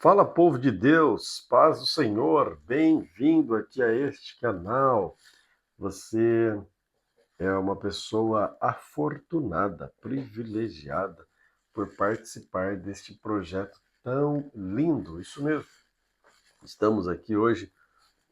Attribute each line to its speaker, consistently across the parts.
Speaker 1: Fala, povo de Deus, paz do Senhor, bem-vindo aqui a este canal. Você é uma pessoa afortunada, privilegiada por participar deste projeto tão lindo. Isso mesmo. Estamos aqui hoje,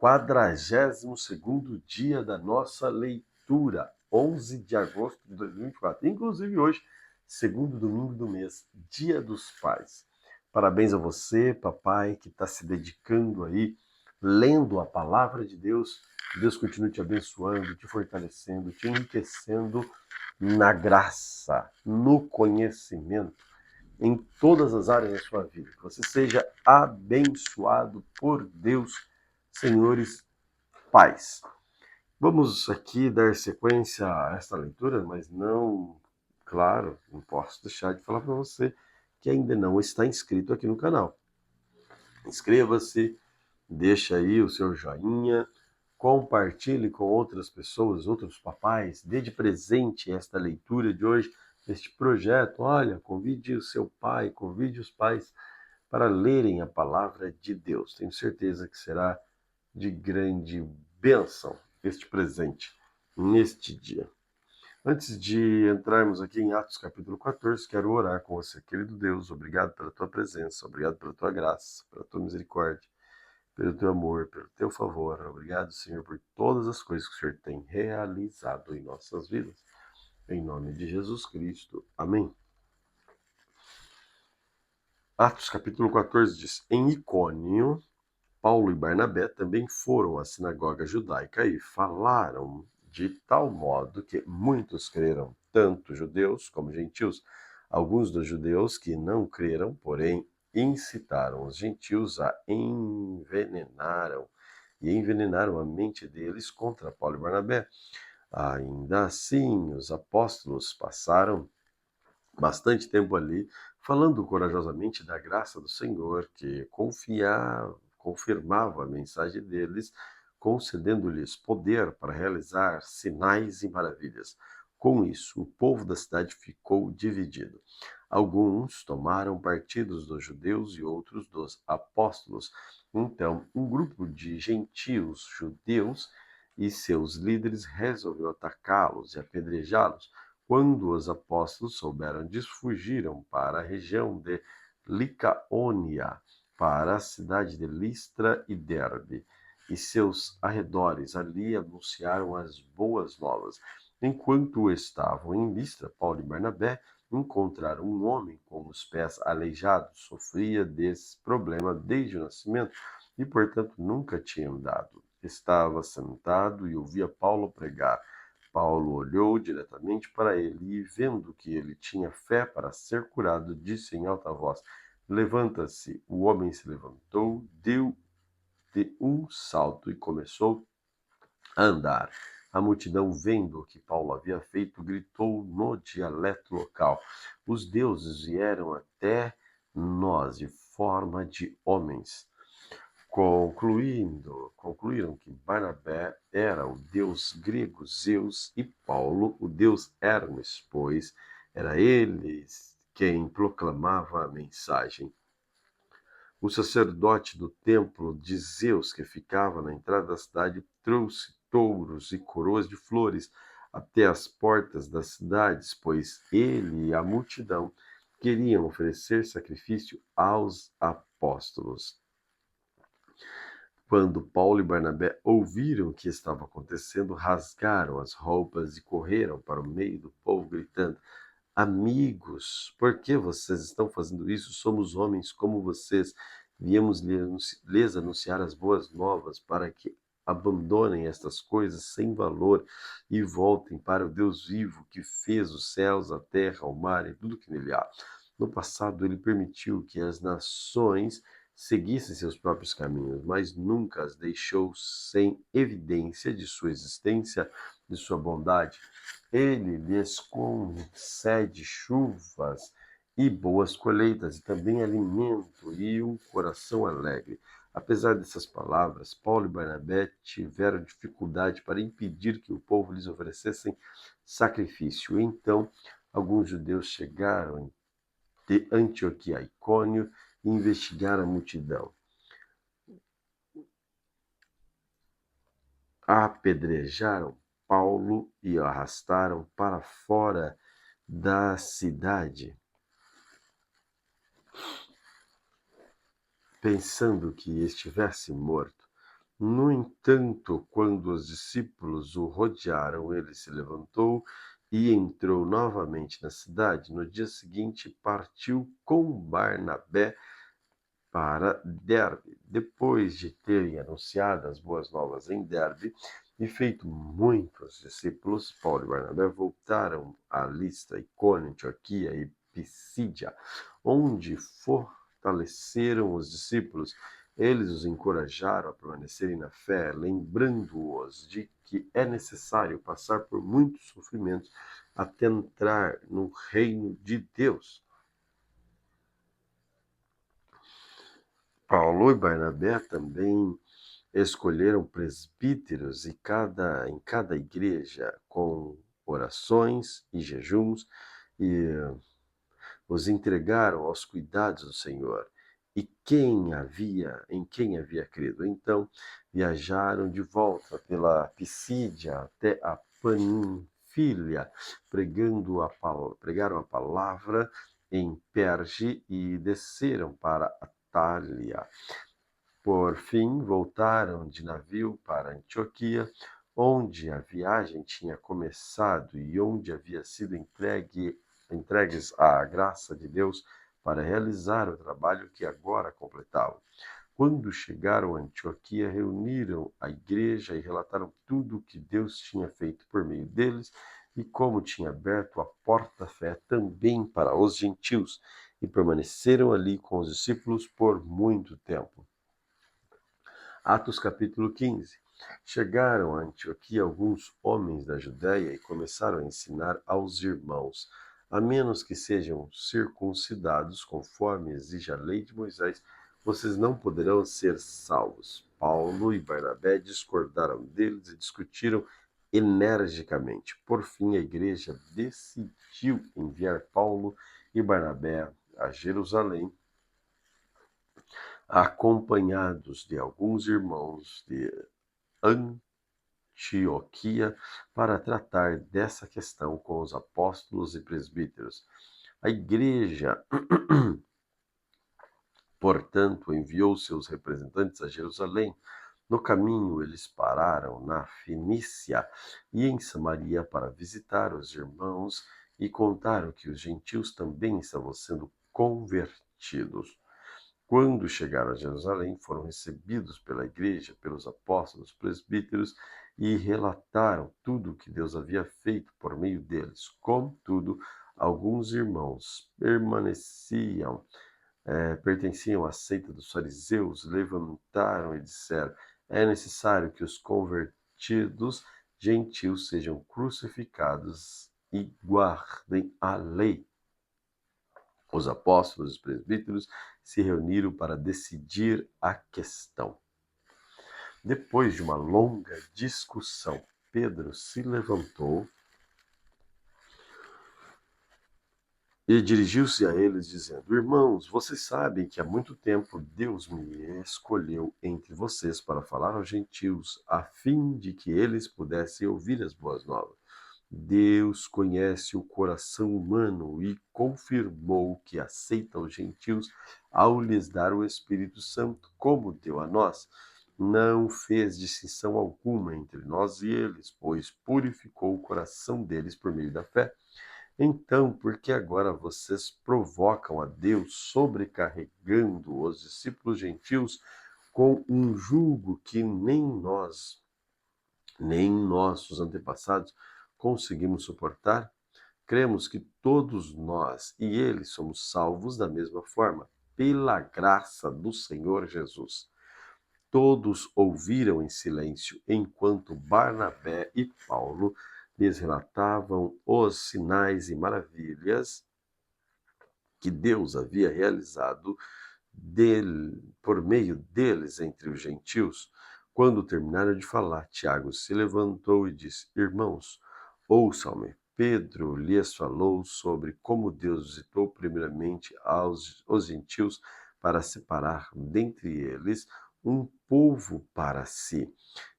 Speaker 1: 42º dia da nossa leitura, 11 de agosto de 2024. Inclusive hoje, segundo domingo do mês, Dia dos Pais. Parabéns a você, papai, que está se dedicando aí, lendo a palavra de Deus. Que Deus continue te abençoando, te fortalecendo, te enriquecendo na graça, no conhecimento, em todas as áreas da sua vida. Que você seja abençoado por Deus, senhores pais. Vamos aqui dar sequência a esta leitura, mas não, claro, não posso deixar de falar para você que ainda não está inscrito aqui no canal. Inscreva-se, deixa aí o seu joinha, compartilhe com outras pessoas, outros papais, dê de presente esta leitura de hoje, este projeto. Olha, convide o seu pai, convide os pais para lerem a palavra de Deus. Tenho certeza que será de grande bênção este presente neste dia. Antes de entrarmos aqui em Atos capítulo 14, quero orar com você, querido Deus. Obrigado pela tua presença, obrigado pela tua graça, pela tua misericórdia, pelo teu amor, pelo teu favor. Obrigado, Senhor, por todas as coisas que o Senhor tem realizado em nossas vidas. Em nome de Jesus Cristo. Amém. Atos capítulo 14 diz: Em Icônio, Paulo e Barnabé também foram à sinagoga judaica e falaram de tal modo que muitos creram, tanto judeus como gentios. Alguns dos judeus que não creram, porém, incitaram os gentios a envenenaram a mente deles contra Paulo e Barnabé. Ainda assim, os apóstolos passaram bastante tempo ali, falando corajosamente da graça do Senhor, que confirmava a mensagem deles, concedendo-lhes poder para realizar sinais e maravilhas. Com isso, o povo da cidade ficou dividido. Alguns tomaram partidos dos judeus e outros dos apóstolos. Então, um grupo de gentios judeus e seus líderes resolveu atacá-los e apedrejá-los. Quando os apóstolos souberam disso, fugiram para a região de Licaônia, para a cidade de Listra e Derbe, e seus arredores. Ali anunciaram as boas novas. Enquanto estavam em Listra, Paulo e Barnabé encontraram um homem com os pés aleijados. Sofria desse problema desde o nascimento e, portanto, nunca tinha andado. Estava sentado e ouvia Paulo pregar. Paulo olhou diretamente para ele e, vendo que ele tinha fé para ser curado, disse em alta voz: Levanta-se. O homem se levantou, deu de um salto e começou a andar. A multidão, vendo o que Paulo havia feito, gritou no dialeto local: Os deuses vieram até nós de forma de homens. Concluíram que Barnabé era o deus grego Zeus e Paulo o deus Hermes, pois era ele quem proclamava a mensagem. O sacerdote do templo de Zeus, que ficava na entrada da cidade, trouxe touros e coroas de flores até as portas das cidades, pois ele e a multidão queriam oferecer sacrifício aos apóstolos. Quando Paulo e Barnabé ouviram o que estava acontecendo, rasgaram as roupas e correram para o meio do povo, gritando: Amigos, por que vocês estão fazendo isso? Somos homens como vocês. Viemos lhes anunciar as boas novas para que abandonem estas coisas sem valor e voltem para o Deus vivo que fez os céus, a terra, o mar e tudo que nele há. No passado, ele permitiu que as nações seguissem seus próprios caminhos, mas nunca as deixou sem evidência de sua existência, de sua bondade. Ele lhes concede chuvas e boas colheitas, e também alimento e um coração alegre. Apesar dessas palavras, Paulo e Barnabé tiveram dificuldade para impedir que o povo lhes oferecessem sacrifício. Então, alguns judeus chegaram de Antioquia a Icônio e investigar a multidão. Apedrejaram Paulo e o arrastaram para fora da cidade, pensando que estivesse morto. No entanto, quando os discípulos o rodearam, ele se levantou e entrou novamente na cidade. No dia seguinte, partiu com Barnabé para Derbe. Depois de terem anunciado as boas novas em Derbe e feito muitos discípulos, Paulo e Barnabé voltaram a Listra, Icônio, Antioquia e Pisídia, onde fortaleceram os discípulos. Eles os encorajaram a permanecerem na fé, lembrando-os de que é necessário passar por muitos sofrimentos até entrar no reino de Deus. Paulo e Barnabé também escolheram presbíteros em cada igreja, com orações e jejuns, e os entregaram aos cuidados do Senhor e em quem havia crido. Então viajaram de volta pela Pisídia até a Panfilha, pregaram a palavra em Perge e desceram para Atália. Por fim, voltaram de navio para Antioquia, onde a viagem tinha começado e onde havia sido entregues à graça de Deus para realizar o trabalho que agora completavam. Quando chegaram a Antioquia, reuniram a igreja e relataram tudo o que Deus tinha feito por meio deles e como tinha aberto a porta da fé também para os gentios, e permaneceram ali com os discípulos por muito tempo. Atos capítulo 15. Chegaram a Antioquia alguns homens da Judéia e começaram a ensinar aos irmãos: a menos que sejam circuncidados, conforme exige a lei de Moisés, vocês não poderão ser salvos. Paulo e Barnabé discordaram deles e discutiram energicamente. Por fim, a igreja decidiu enviar Paulo e Barnabé a Jerusalém, acompanhados de alguns irmãos de Antioquia, para tratar dessa questão com os apóstolos e presbíteros. A igreja, portanto, enviou seus representantes a Jerusalém. No caminho, eles pararam na Fenícia e em Samaria para visitar os irmãos e contaram que os gentios também estavam sendo convertidos. Quando chegaram a Jerusalém, foram recebidos pela igreja, pelos apóstolos, presbíteros, e relataram tudo o que Deus havia feito por meio deles. Contudo, alguns irmãos pertenciam à seita dos fariseus, levantaram e disseram: é necessário que os convertidos gentios sejam crucificados e guardem a lei. Os apóstolos e os presbíteros se reuniram para decidir a questão. Depois de uma longa discussão, Pedro se levantou e dirigiu-se a eles, dizendo: irmãos, vocês sabem que há muito tempo Deus me escolheu entre vocês para falar aos gentios, a fim de que eles pudessem ouvir as boas novas. Deus conhece o coração humano e confirmou que aceita os gentios ao lhes dar o Espírito Santo, como deu a nós. Não fez distinção alguma entre nós e eles, pois purificou o coração deles por meio da fé. Então, por que agora vocês provocam a Deus, sobrecarregando os discípulos gentios com um jugo que nem nós, nem nossos antepassados conseguimos suportar? Cremos que todos nós e eles somos salvos da mesma forma, pela graça do Senhor Jesus. Todos ouviram em silêncio, enquanto Barnabé e Paulo lhes relatavam os sinais e maravilhas que Deus havia realizado por meio deles entre os gentios. Quando terminaram de falar, Tiago se levantou e disse: irmãos, ouçam-me. Pedro lhes falou sobre como Deus visitou primeiramente os gentios para separar dentre eles um povo para si.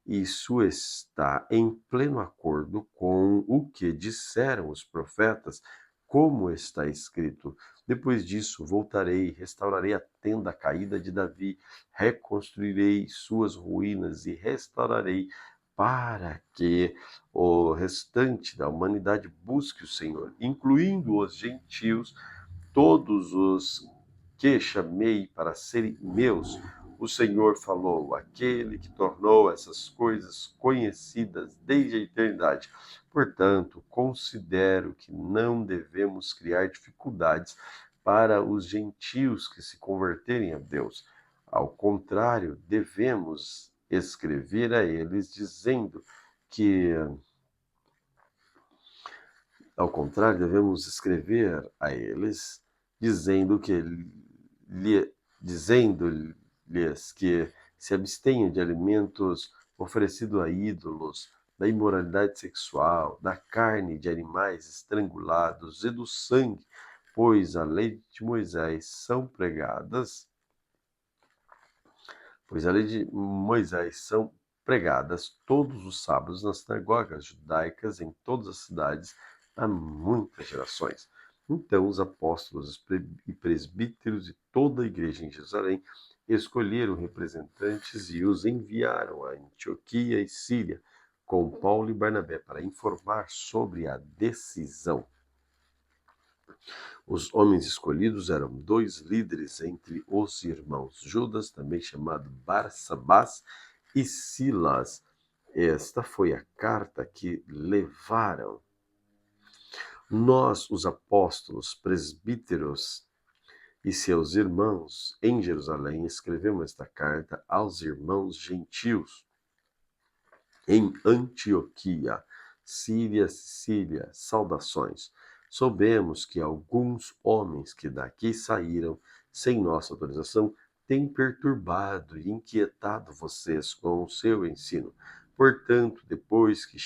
Speaker 1: Isso está em pleno acordo com o que disseram os profetas, como está escrito: depois disso voltarei, restaurarei a tenda caída de Davi, reconstruirei suas ruínas e restaurarei, para que o restante da humanidade busque o Senhor, incluindo os gentios, todos os que chamei para serem meus. O Senhor falou, aquele que tornou essas coisas conhecidas desde a eternidade. Portanto, considero que não devemos criar dificuldades para os gentios que se converterem a Deus. Ao contrário, devemos escrever a eles dizendo que Ao contrário, devemos escrever a eles dizendo-lhes que se abstenham de alimentos oferecidos a ídolos, da imoralidade sexual, da carne de animais estrangulados e do sangue, pois a lei de Moisés são pregadas todos os sábados nas sinagogas judaicas em todas as cidades há muitas gerações. Então os apóstolos e presbíteros de toda a igreja em Jerusalém escolheram representantes e os enviaram a Antioquia e Síria com Paulo e Barnabé para informar sobre a decisão. Os homens escolhidos eram 2 líderes entre os irmãos, Judas, também chamado Barsabás, e Silas. Esta foi a carta que levaram. Nós, os apóstolos, presbíteros e seus irmãos em Jerusalém, escrevemos esta carta aos irmãos gentios em Antioquia, Síria, Sicília, saudações. Soubemos que alguns homens que daqui saíram sem nossa autorização têm perturbado e inquietado vocês com o seu ensino. Portanto, depois que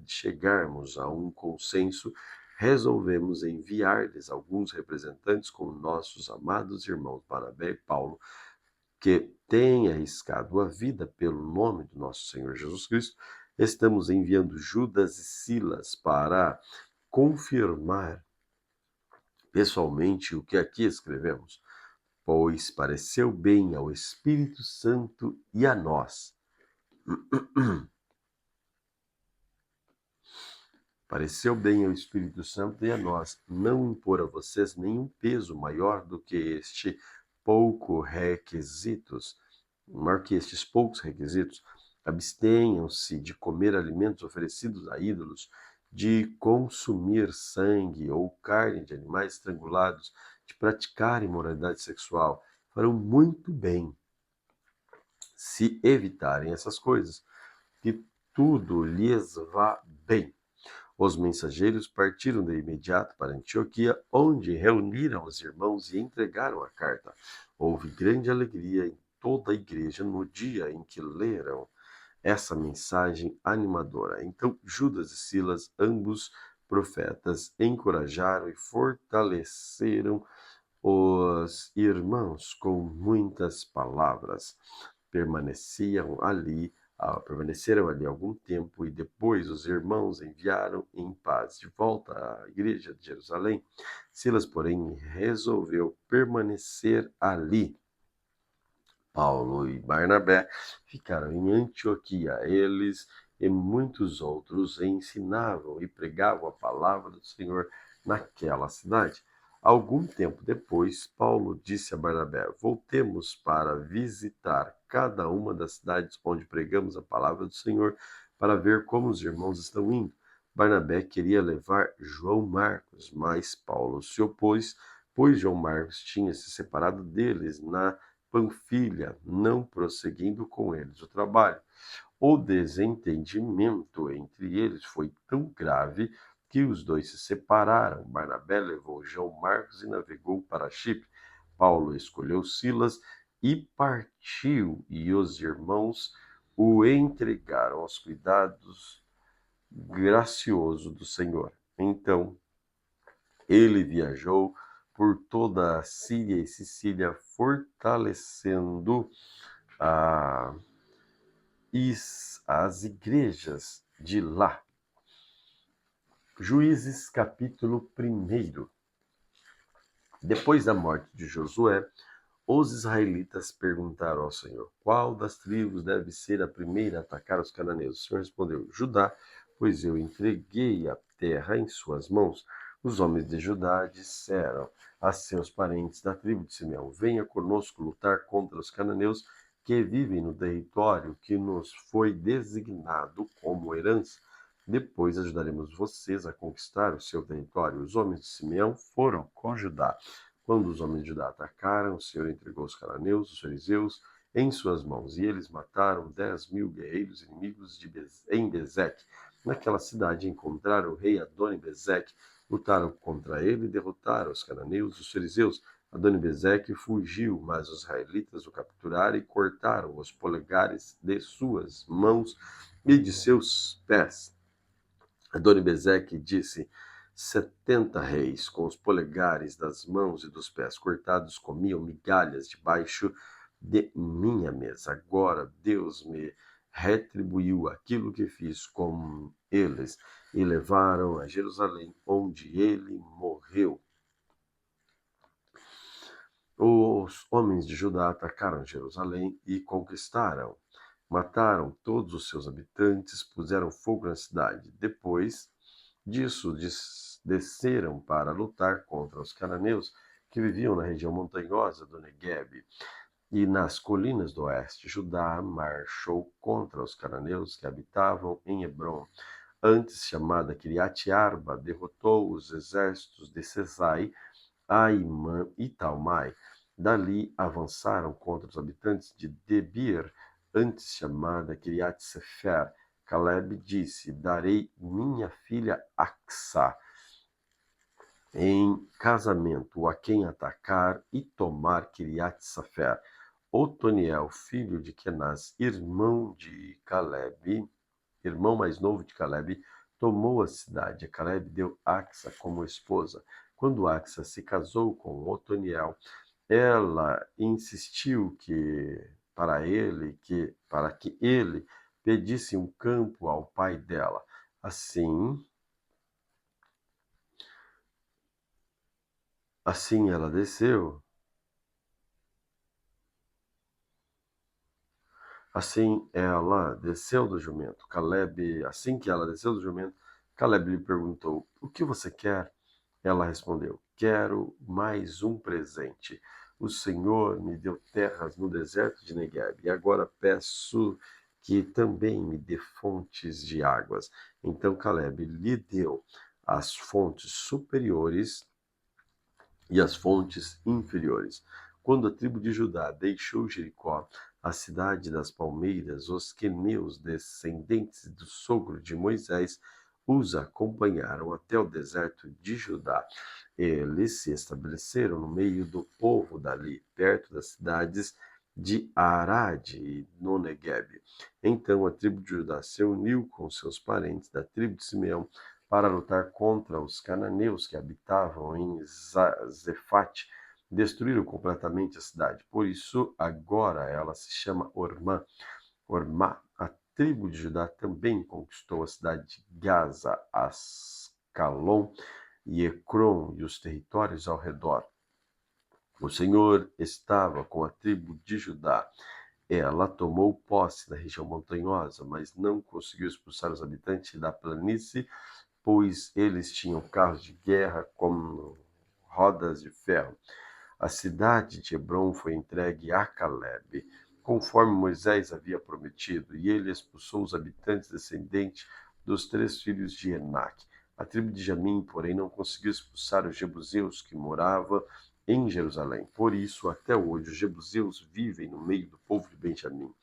Speaker 1: chegarmos a um consenso, resolvemos enviar-lhes alguns representantes com nossos amados irmãos Barnabé e Paulo, que têm arriscado a vida pelo nome do nosso Senhor Jesus Cristo. Estamos enviando Judas e Silas para confirmar pessoalmente o que aqui escrevemos, pois pareceu bem ao Espírito Santo e a nós. Pareceu bem ao Espírito Santo e a nós não impor a vocês nenhum peso maior do que estes poucos requisitos. Abstenham-se de comer alimentos oferecidos a ídolos, de consumir sangue ou carne de animais estrangulados, de praticar imoralidade sexual. Farão muito bem se evitarem essas coisas, que tudo lhes vá bem. Os mensageiros partiram de imediato para Antioquia, onde reuniram os irmãos e entregaram a carta. Houve grande alegria em toda a igreja no dia em que leram essa mensagem animadora. Então Judas e Silas, ambos profetas, encorajaram e fortaleceram os irmãos com muitas palavras. Permaneceram ali algum tempo e depois os irmãos enviaram em paz de volta à igreja de Jerusalém. Silas, porém, resolveu permanecer ali. Paulo e Barnabé ficaram em Antioquia. Eles e muitos outros ensinavam e pregavam a palavra do Senhor naquela cidade. Algum tempo depois, Paulo disse a Barnabé: voltemos para visitar cada uma das cidades onde pregamos a palavra do Senhor, para ver como os irmãos estão indo. Barnabé queria levar João Marcos, mas Paulo se opôs, pois João Marcos tinha se separado deles na Panfilha, não prosseguindo com eles o trabalho. O desentendimento entre eles foi tão grave que os dois se separaram. Barnabé levou João Marcos e navegou para Chipre. Paulo escolheu Silas e partiu, e os irmãos o entregaram aos cuidados graciosos do Senhor. Então ele viajou por toda a Síria e Sicília, fortalecendo as igrejas de lá. Juízes, capítulo 1. Depois da morte de Josué, os israelitas perguntaram ao Senhor: qual das tribos deve ser a primeira a atacar os cananeus? O Senhor respondeu: Judá, pois eu entreguei a terra em suas mãos. Os homens de Judá disseram a seus parentes da tribo de Simeão: venha conosco lutar contra os cananeus que vivem no território que nos foi designado como herança. Depois ajudaremos vocês a conquistar o seu território. Os homens de Simeão foram com Judá. Quando os homens de Judá atacaram, o Senhor entregou os cananeus, os fariseus, em suas mãos, e eles mataram 10.000 guerreiros inimigos em Bezeque. Naquela cidade encontraram o rei Adoni-Bezeque, lutaram contra ele e derrotaram os cananeus e os fariseus. Adoni-Bezeque fugiu, mas os israelitas o capturaram e cortaram os polegares de suas mãos e de seus pés. Adoni-Bezeque disse: 70 reis, com os polegares das mãos e dos pés cortados, comiam migalhas debaixo de minha mesa. Agora Deus me retribuiu aquilo que fiz com eles, e levaram a Jerusalém, onde ele morreu. Os homens de Judá atacaram Jerusalém e conquistaram. Mataram todos os seus habitantes, puseram fogo na cidade. Depois disso, desceram para lutar contra os cananeus que viviam na região montanhosa do Neguebe e nas colinas do oeste. Judá marchou contra os cananeus que habitavam em Hebrom, antes chamada Kiriat Arba, derrotou os exércitos de Sesai, Aimã e Talmai. Dali avançaram contra os habitantes de Debir, antes chamada Kiriat Sefer. Caleb disse: darei minha filha Axa em casamento a quem atacar e tomar Kiriat Sefer. Otoniel, filho de Kenaz, irmão mais novo de Caleb, tomou a cidade. A Caleb deu Axa como esposa. Quando Axa se casou com Otoniel, ela insistiu para que ele pedisse um campo ao pai dela. Assim ela desceu. Assim ela desceu do jumento. Assim que ela desceu do jumento, Caleb lhe perguntou: o que você quer? Ela respondeu: quero mais um presente. O Senhor me deu terras no deserto de Negueb, e agora peço que também me dê fontes de águas. Então Caleb lhe deu as fontes superiores e as fontes inferiores. Quando a tribo de Judá deixou Jericó, a cidade das palmeiras, os queneus, descendentes do sogro de Moisés, os acompanharam até o deserto de Judá. Eles se estabeleceram no meio do povo dali, perto das cidades de Arade e no Neguebe. Então a tribo de Judá se uniu com seus parentes da tribo de Simeão para lutar contra os cananeus que habitavam em Zefate. Destruíram completamente a cidade. Por isso, agora ela se chama Ormá. A tribo de Judá também conquistou a cidade de Gaza, Ascalon e Ecrom e os territórios ao redor. O Senhor estava com a tribo de Judá. Ela tomou posse da região montanhosa, mas não conseguiu expulsar os habitantes da planície, pois eles tinham carros de guerra com rodas de ferro. A cidade de Hebrom foi entregue a Caleb, conforme Moisés havia prometido, e ele expulsou os habitantes descendentes dos 3 filhos de Enaque. A tribo de Jamim, porém, não conseguiu expulsar os jebuseus que moravam em Jerusalém. Por isso, até hoje, os jebuseus vivem no meio do povo de Benjamim.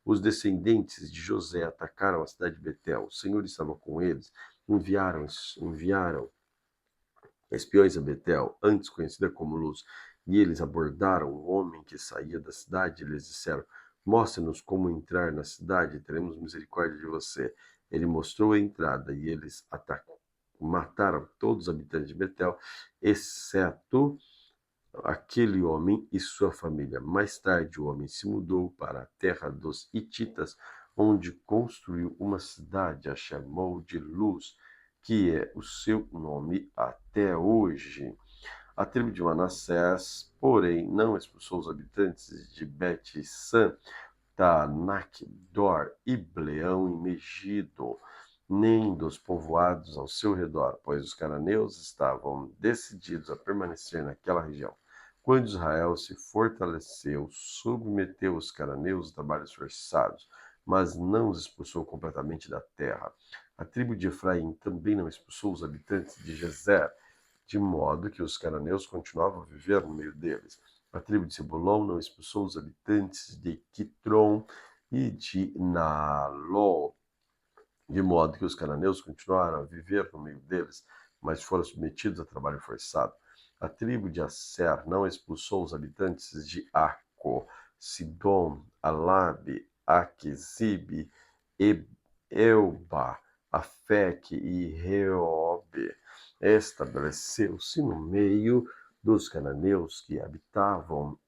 Speaker 1: Os descendentes de José atacaram a cidade de Betel. O Senhor estava com eles. Enviaram espiões a Betel, antes conhecida como Luz, e eles abordaram um homem que saía da cidade e lhes disseram: mostre-nos como entrar na cidade e teremos misericórdia de você. Ele mostrou a entrada e eles mataram todos os habitantes de Betel, exceto aquele homem e sua família. Mais tarde, o homem se mudou para a terra dos Hititas, onde construiu uma cidade, a chamou de Luz, que é o seu nome até hoje. A tribo de Manassés, porém, não expulsou os habitantes de Bet-San, Taanac, Dor, Ibleão e Megido, nem dos povoados ao seu redor, pois os cananeus estavam decididos a permanecer naquela região. Quando Israel se fortaleceu, submeteu os cananeus a trabalhos forçados, mas não os expulsou completamente da terra. A tribo de Efraim também não expulsou os habitantes de Gezer, de modo que os cananeus continuavam a viver no meio deles. A tribo de Zebulon não expulsou os habitantes de Quitron e de Naalol, de modo que os cananeus continuaram a viver no meio deles, mas foram submetidos a trabalho forçado. A tribo de Asser não expulsou os habitantes de Aco, Sidom, Alabe, Aquizib, Elba, Afec e Reobe. Estabeleceu-se no meio dos cananeus que habitavam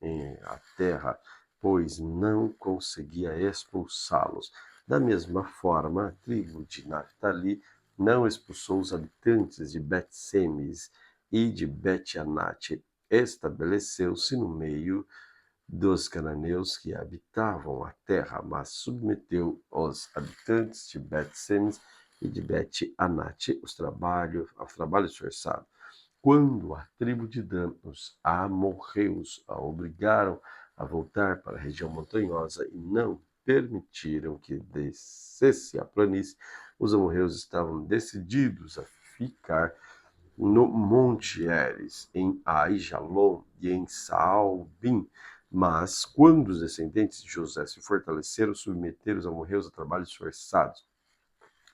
Speaker 1: a terra, pois não conseguia expulsá-los. Da mesma forma, a tribo de Naftali não expulsou os habitantes de Bet-Semes e de Bet-Anate. Estabeleceu-se no meio dos cananeus que habitavam a terra, mas submeteu os habitantes de Bet-Semes e de Bet-Anate aos trabalhos forçados. Quando a tribo de Dan, os amorreus, a obrigaram a voltar para a região montanhosa e não permitiram que descesse a planície, os amorreus estavam decididos a ficar no Monte Heres, em Aijalon e em Saalbim. Mas, quando os descendentes de José se fortaleceram, submeteram os amorreus a trabalhos forçados.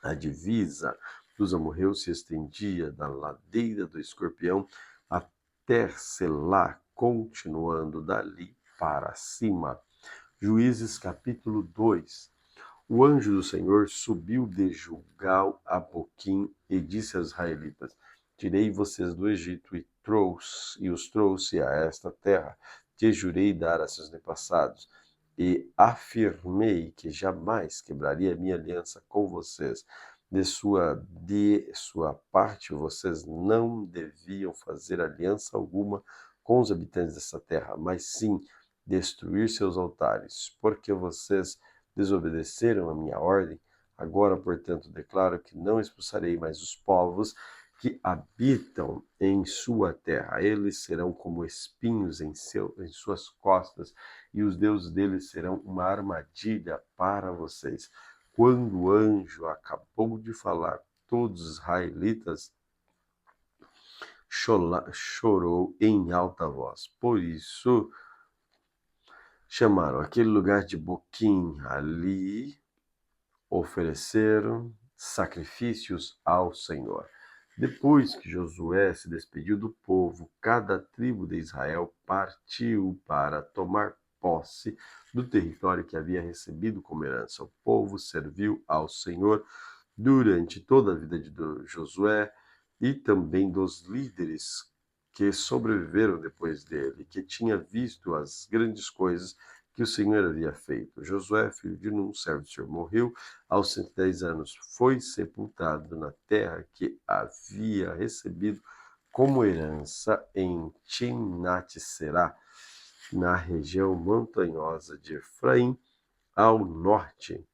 Speaker 1: A divisa dos amorreus se estendia da ladeira do Escorpião até Selá, continuando dali para cima. Juízes capítulo 2. O anjo do Senhor subiu de Gilgal a Boquim e disse aos israelitas: Tirei vocês do Egito e os trouxe a esta terra, que jurei dar a seus antepassados, e afirmei que jamais quebraria minha aliança com vocês. De sua parte, vocês não deviam fazer aliança alguma com os habitantes dessa terra, mas sim destruir seus altares, porque vocês desobedeceram a minha ordem. Agora, portanto, declaro que não expulsarei mais os povos que habitam em sua terra. Eles serão como espinhos em suas costas, e os deuses deles serão uma armadilha para vocês. Quando o anjo acabou de falar, todos os israelitas chorou em alta voz. Por isso, chamaram aquele lugar de Boquim. Ali ofereceram sacrifícios ao Senhor. Depois que Josué se despediu do povo, cada tribo de Israel partiu para tomar posse do território que havia recebido como herança. O povo serviu ao Senhor durante toda a vida de Josué e também dos líderes que sobreviveram depois dele, que tinha visto as grandes coisas que o Senhor havia feito. Josué, filho de Nun, servo do Senhor, morreu aos 110 anos. Foi sepultado na terra que havia recebido como herança em Timnat-Será, na região montanhosa de Efraim, ao norte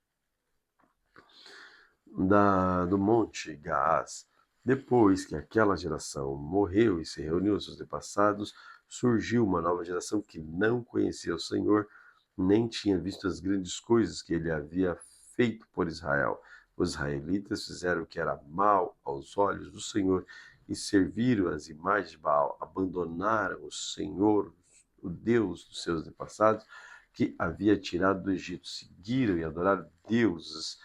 Speaker 1: do Monte Gaás. Depois que aquela geração morreu e se reuniu aos seus antepassados, surgiu uma nova geração que não conhecia o Senhor, nem tinha visto as grandes coisas que ele havia feito por Israel. Os israelitas fizeram o que era mal aos olhos do Senhor e serviram as imagens de Baal, abandonaram o Senhor, o Deus dos seus antepassados, que havia tirado do Egito, seguiram e adoraram deuses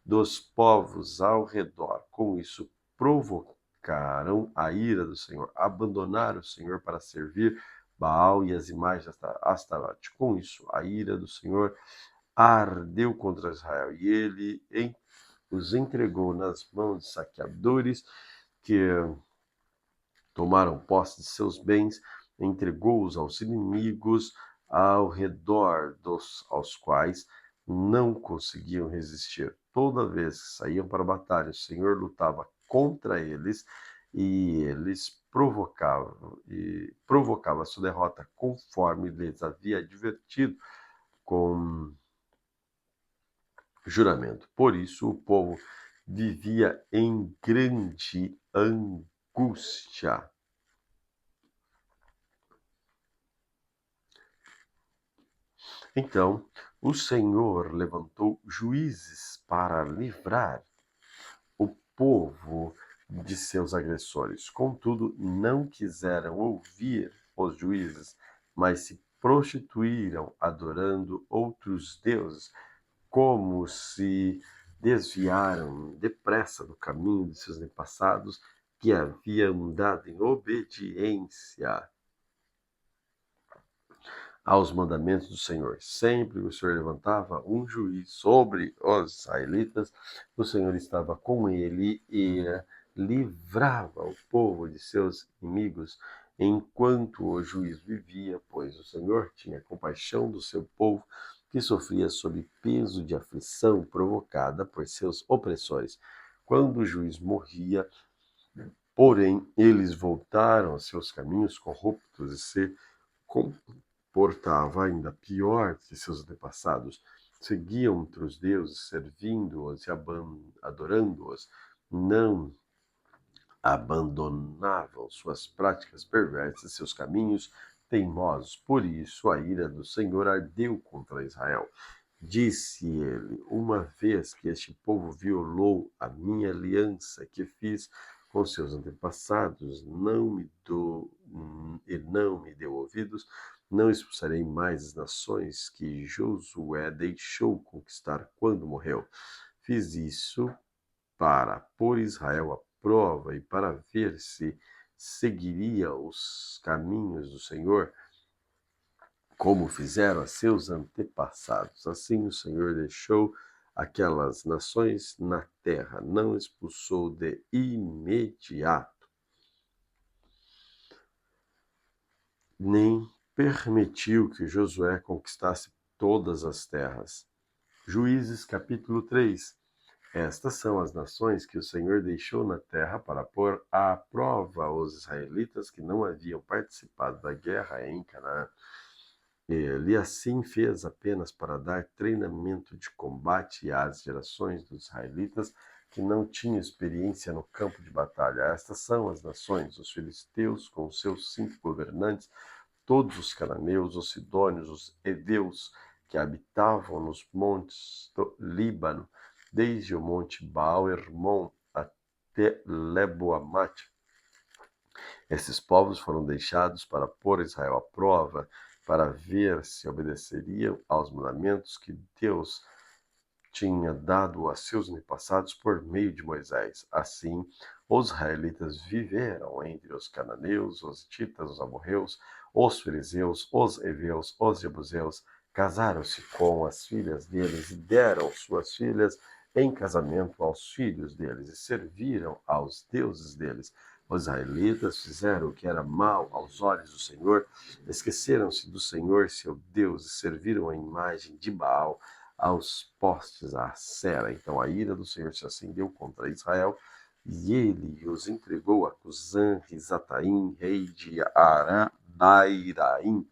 Speaker 1: dos povos ao redor. Com isso, provocaram a ira do Senhor, abandonaram o Senhor para servir Baal e as imagens de Astarote. Com isso, a ira do Senhor ardeu contra Israel e ele os entregou nas mãos de saqueadores que tomaram posse de seus bens entregou-os aos inimigos ao redor aos quais não conseguiam resistir. Toda vez que saíam para a batalha, o Senhor lutava contra eles e eles provocava a sua derrota conforme lhes havia advertido com juramento. Por isso o povo vivia em grande angústia. Então o Senhor levantou juízes para livrar o povo de seus agressores. Contudo, não quiseram ouvir os juízes, mas se prostituíram adorando outros deuses, como se desviaram depressa do caminho de seus antepassados que haviam andado em obediência aos mandamentos do Senhor. Sempre que o Senhor levantava um juiz sobre os israelitas, o Senhor estava com ele e livrava o povo de seus inimigos enquanto o juiz vivia, pois o Senhor tinha compaixão do seu povo que sofria sob peso de aflição provocada por seus opressores. Quando o juiz morria, porém, eles voltaram aos seus caminhos corruptos e se portava ainda pior que seus antepassados. Seguiam outros deuses, servindo-os e adorando-os. Não abandonavam suas práticas perversas, seus caminhos teimosos. Por isso a ira do Senhor ardeu contra Israel. Disse ele: uma vez que este povo violou a minha aliança que fiz com seus antepassados, não me deu ouvidos, não expulsarei mais as nações que Josué deixou conquistar quando morreu. Fiz isso para pôr Israel à prova e para ver se seguiria os caminhos do Senhor, como fizeram a seus antepassados. Assim o Senhor deixou aquelas nações na terra, não expulsou de imediato, nem permitiu que Josué conquistasse todas as terras. Juízes capítulo 3. Estas são as nações que o Senhor deixou na terra para pôr à prova os israelitas que não haviam participado da guerra em Canaã. Ele assim fez apenas para dar treinamento de combate às gerações dos israelitas que não tinham experiência no campo de batalha. Estas são as nações: os filisteus com seus 5 governantes, todos os cananeus, os sidônios, os heveus que habitavam nos montes do Líbano, desde o monte Baal-Hermon até Lebo-Amate. Esses povos foram deixados para pôr Israel à prova, para ver se obedeceriam aos mandamentos que Deus tinha dado a seus antepassados por meio de Moisés. Assim, os israelitas viveram entre os cananeus, os hititas, os amorreus, os fariseus, os heveus, os jebuseus, casaram-se com as filhas deles e deram suas filhas em casamento aos filhos deles e serviram aos deuses deles. Os israelitas fizeram o que era mal aos olhos do Senhor, esqueceram-se do Senhor, seu Deus, e serviram a imagem de Baal, aos postes, à Sera. Então a ira do Senhor se acendeu contra Israel, e ele os entregou a Cusã-Risataim, rei de Aram-Nairaim.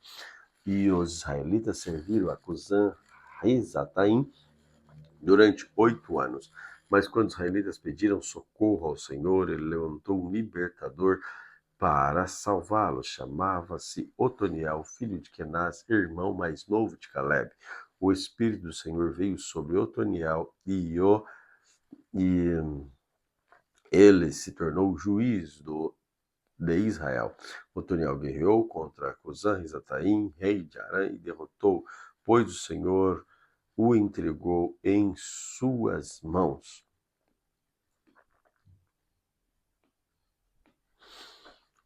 Speaker 1: E os israelitas serviram a Cusã-Risataim durante 8 anos. Mas quando os israelitas pediram socorro ao Senhor, ele levantou um libertador para salvá-los. Chamava-se Otoniel, filho de Kenaz, irmão mais novo de Caleb. O Espírito do Senhor veio sobre Otoniel e ele se tornou juiz de Israel. Otoniel guerreou contra Cusã-Risataim, rei de Arã, e derrotou, pois o Senhor o entregou em suas mãos.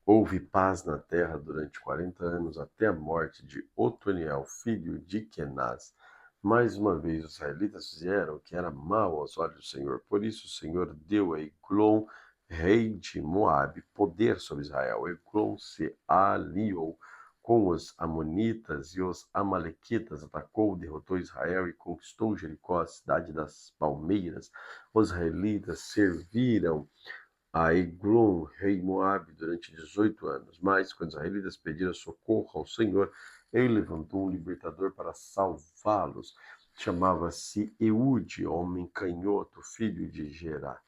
Speaker 1: Houve paz na terra durante 40 anos, até a morte de Otoniel, filho de Kenaz. Mais uma vez os israelitas fizeram o que era mal aos olhos do Senhor. Por isso o Senhor deu a Eglon, rei de Moabe, poder sobre Israel. Eglon se aliou com os amonitas e os amalequitas, atacou, derrotou Israel e conquistou Jericó, a cidade das palmeiras. Os israelitas serviram a Eglon, rei Moabe, durante 18 anos. Mas, quando os israelitas pediram socorro ao Senhor, ele levantou um libertador para salvá-los. Chamava-se Eude, homem canhoto, filho de Gerá.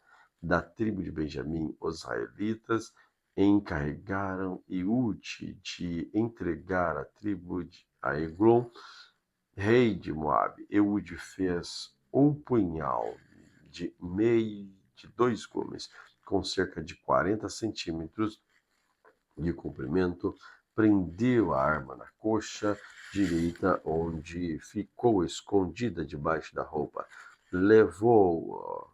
Speaker 1: Da tribo de Benjamim, os israelitas encarregaram Eude de entregar a tribo a Eglon, rei de Moabe. Eude fez um punhal de meio de 2 gumes, com cerca de 40 centímetros de comprimento, prendeu a arma na coxa direita, onde ficou escondida debaixo da roupa. Levou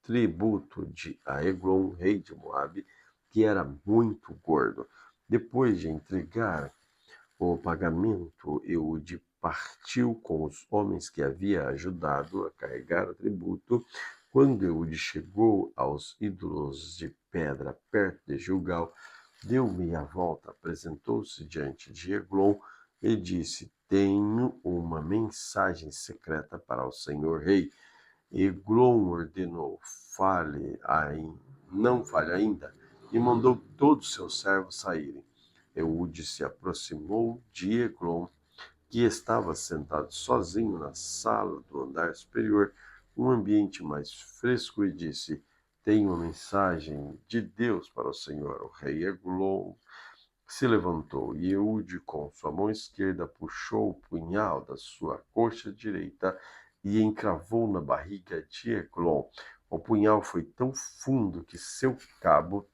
Speaker 1: tributo a Eglon, rei de Moabe, que era muito gordo. Depois de entregar o pagamento, Eude partiu com os homens que havia ajudado a carregar o tributo. Quando Eude chegou aos ídolos de pedra perto de Gilgal, deu meia volta, apresentou-se diante de Eglon e disse: Tenho uma mensagem secreta para o senhor rei. Eglon ordenou: não fale ainda, e mandou todos os seus servos saírem. Eude se aproximou de Eglon, que estava sentado sozinho na sala do andar superior, um ambiente mais fresco, e disse: Tenho uma mensagem de Deus para o senhor. O rei Eglon se levantou, e Eude, com sua mão esquerda, puxou o punhal da sua coxa direita e encravou na barriga de Eglon. O punhal foi tão fundo que seu cabo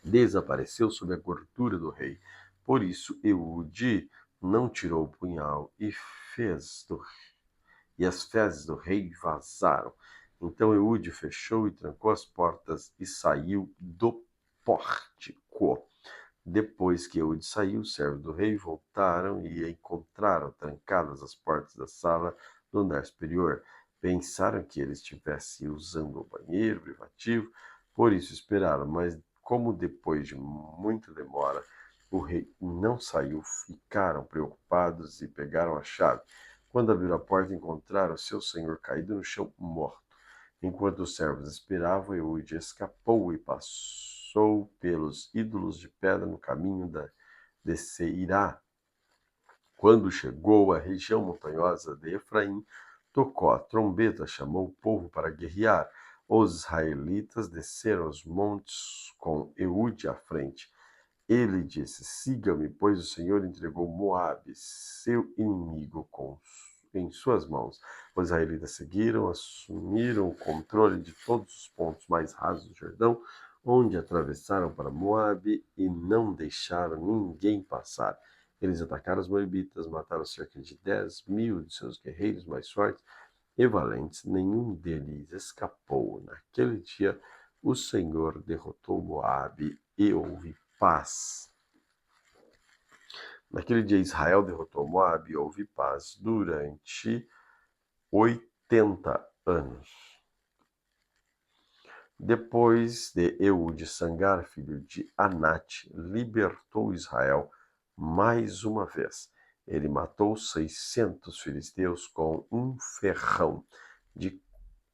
Speaker 1: desapareceu sob a gordura do rei. Por isso, Eude não tirou o punhal e as fezes do rei vazaram. Então Eude fechou e trancou as portas e saiu do pórtico. Depois que Eude saiu, os servos do rei voltaram e encontraram trancadas as portas da sala do andar superior. Pensaram que ele estivesse usando o banheiro privativo, por isso esperaram, mas como depois de muita demora o rei não saiu, ficaram preocupados e pegaram a chave. Quando abriram a porta, encontraram seu senhor caído no chão, morto. Enquanto os servos esperavam, Eude escapou e passou pelos ídolos de pedra no caminho de Seirá. Quando chegou à região montanhosa de Efraim, tocou a trombeta, chamou o povo para guerrear. Os israelitas desceram os montes com Eude à frente. Ele disse: Siga-me, pois o Senhor entregou Moabe, seu inimigo, em suas mãos. Os israelitas seguiram, assumiram o controle de todos os pontos mais rasos do Jordão, onde atravessaram para Moabe e não deixaram ninguém passar. Eles atacaram os moabitas, mataram cerca de 10.000 de seus guerreiros mais fortes e valentes. Nenhum deles escapou. Naquele dia, o Senhor derrotou Moabe e houve paz. Naquele dia, Israel derrotou Moabe e houve paz durante 80 anos. Depois de Eude Sangar, filho de Anate, libertou Israel mais uma vez. Ele matou 600 filisteus com um ferrão de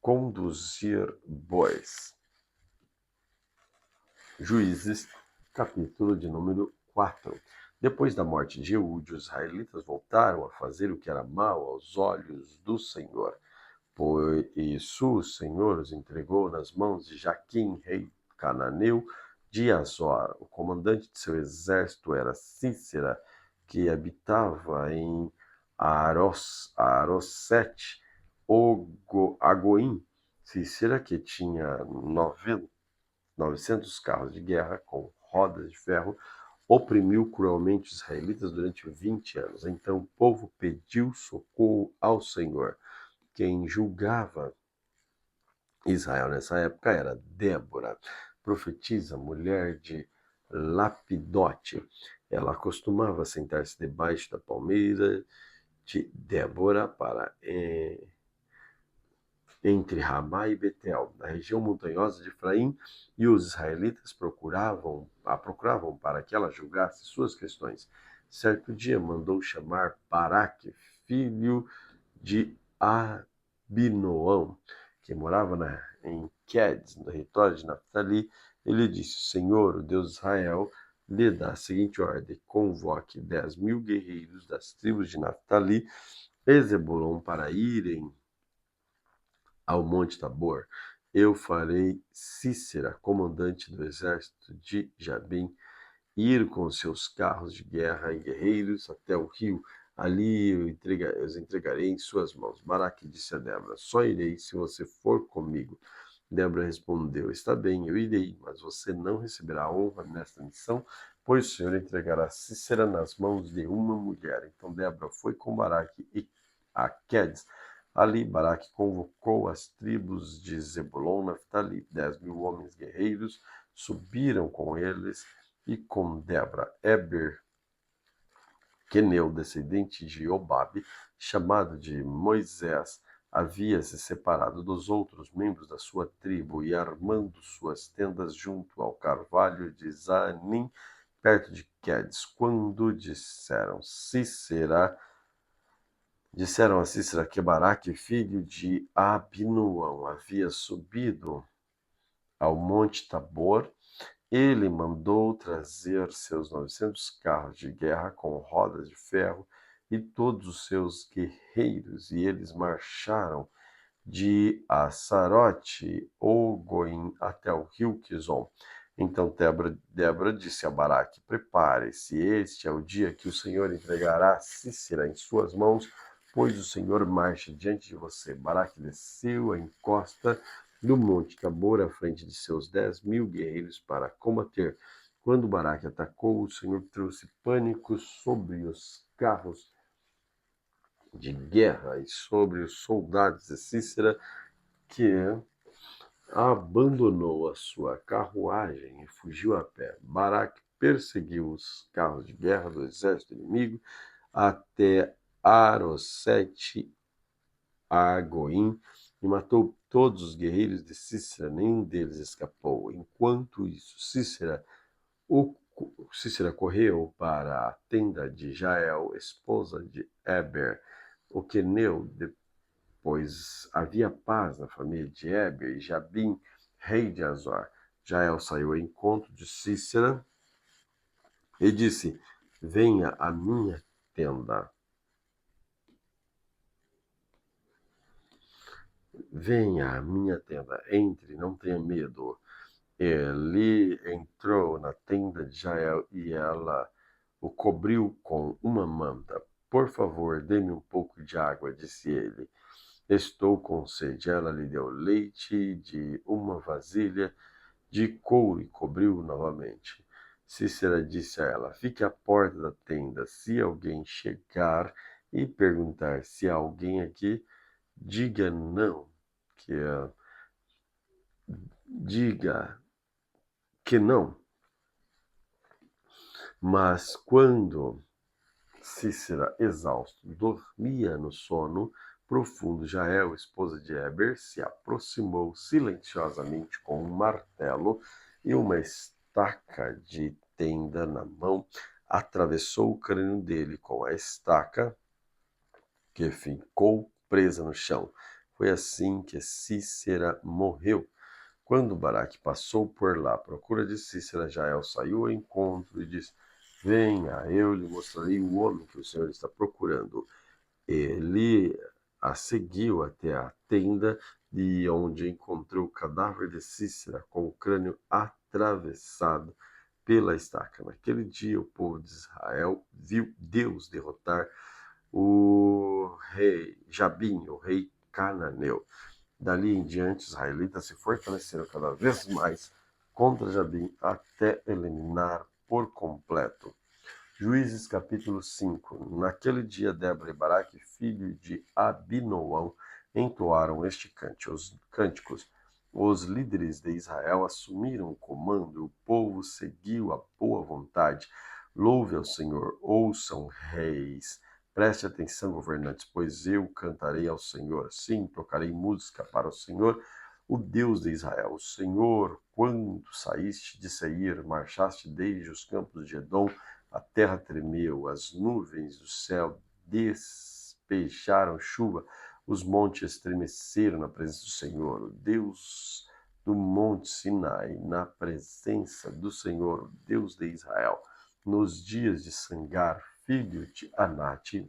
Speaker 1: conduzir bois. Juízes, capítulo de número 4. Depois da morte de Eude, os israelitas voltaram a fazer o que era mal aos olhos do Senhor. Por isso o Senhor os entregou nas mãos de Jaquim, rei cananeu de Azor. O comandante de seu exército era Sísera, que habitava em Arosete, Agoim. Sísera, que tinha 900 carros de guerra com rodas de ferro, oprimiu cruelmente os israelitas durante 20 anos. Então o povo pediu socorro ao Senhor. Quem julgava Israel nessa época era Débora, profetisa, mulher de Lapidote. Ela costumava sentar-se debaixo da palmeira de Débora para entre Ramá e Betel, na região montanhosa de Efraim, e os israelitas a procuravam para que ela julgasse suas questões. Certo dia mandou chamar Baraque, filho de Abinoão, que morava em Quedes, no território de Naftali. Ele disse: o Senhor, o Deus de Israel, lhe dá a seguinte ordem: convoque 10.000 guerreiros das tribos de Naftali e Zebulon para irem ao Monte Tabor. Eu farei Cícera, comandante do exército de Jabim, ir com seus carros de guerra e guerreiros até o rio. Ali os entregarei em suas mãos. Baraque disse a Débora: só irei se você for comigo. Débora respondeu: está bem, eu irei, mas você não receberá honra nesta missão, pois o Senhor entregará Cícera nas mãos de uma mulher. Então Débora foi com Baraque e a Quedes. Ali Baraque convocou as tribos de Zebulon, Naftali. 10.000 homens guerreiros subiram com eles e com Débora. Eber, Queneu, descendente de Obabe, chamado de Moisés, havia se separado dos outros membros da sua tribo e armando suas tendas junto ao carvalho de Zanim, perto de Quedes, quando disseram a Cícera que Baraque, filho de Abinoão, havia subido ao monte Tabor. Ele mandou trazer seus 900 carros de guerra com rodas de ferro e todos os seus guerreiros, e eles marcharam de Assarote ou Goim até o rio Quizon. Então Débora disse a Baraque: prepare-se, este é o dia que o Senhor entregará Cícera em suas mãos, pois o Senhor marcha diante de você. Baraque desceu a encosta do monte Tabor à frente de seus 10.000 guerreiros para combater. Quando Baraque atacou, o Senhor trouxe pânico sobre os carros de guerra e sobre os soldados de Cícera, que abandonou a sua carruagem e fugiu a pé. Baraque perseguiu os carros de guerra do exército inimigo até Arosete Argoim e matou todos os guerreiros de Cícera, nenhum deles escapou. Enquanto isso, Cícera correu para a tenda de Jael, esposa de Eber, o queneu, pois havia paz na família de Eber e Jabim, rei de Azor. Jael saiu ao encontro de Cícera e disse: venha à minha tenda. Venha à minha tenda, entre, não tenha medo. Ele entrou na tenda de Jael e ela o cobriu com uma manta. Por favor, dê-me um pouco de água, disse ele. Estou com sede. Ela lhe deu leite de uma vasilha de couro e cobriu novamente. Cícera disse a ela: fique à porta da tenda. Se alguém chegar e perguntar se há alguém aqui, diga não, diga que não. Mas quando Cícera, exausto, dormia no sono profundo, Jael, esposa de Eber, se aproximou silenciosamente com um martelo e uma estaca de tenda na mão, atravessou o crânio dele com a estaca, que ficou presa no chão. Foi assim que Cícera morreu. Quando Baraque passou por lá à procura de Cícera, Jael saiu ao encontro e disse: venha, eu lhe mostrarei o homem que o Senhor está procurando. Ele a seguiu até a tenda, de onde encontrou o cadáver de Cícera com o crânio atravessado pela estaca. Naquele dia, o povo de Israel viu Deus derrotar o rei Jabim, o rei cananeu. Dali em diante, os israelitas se fortaleceram cada vez mais contra Jabim até eliminar por completo. Juízes capítulo 5. Naquele dia, Débora e Baraque, filho de Abinoão, entoaram cânticos. Os líderes de Israel assumiram o comando, o povo seguiu a boa vontade. Louve ao Senhor, ouçam reis, Preste atenção, governantes, pois eu cantarei ao Senhor. Sim, tocarei música para o Senhor, o Deus de Israel. O Senhor, quando saíste de Seir, marchaste desde os campos de Edom, a terra tremeu, as nuvens do céu despejaram chuva, os montes estremeceram na presença do Senhor. O Deus do monte Sinai, na presença do Senhor, o Deus de Israel. Nos dias de Sangar, filho de Anate,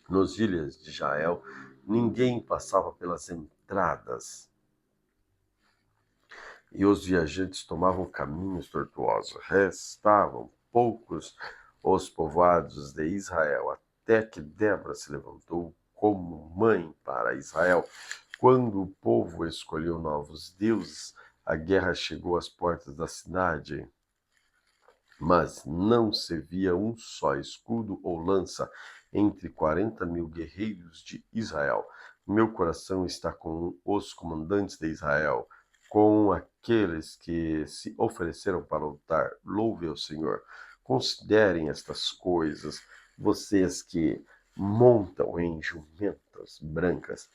Speaker 1: nos dias de Jael, ninguém passava pelas entradas, e os viajantes tomavam caminhos tortuosos. Restavam poucos os povoados de Israel, até que Débora se levantou como mãe para Israel. Quando o povo escolheu novos deuses, a guerra chegou às portas da cidade, mas não se via um só escudo ou lança entre 40.000 guerreiros de Israel. Meu coração está com os comandantes de Israel, com aqueles que se ofereceram para lutar. Louve ao Senhor. Considerem estas coisas, vocês que montam em jumentas brancas,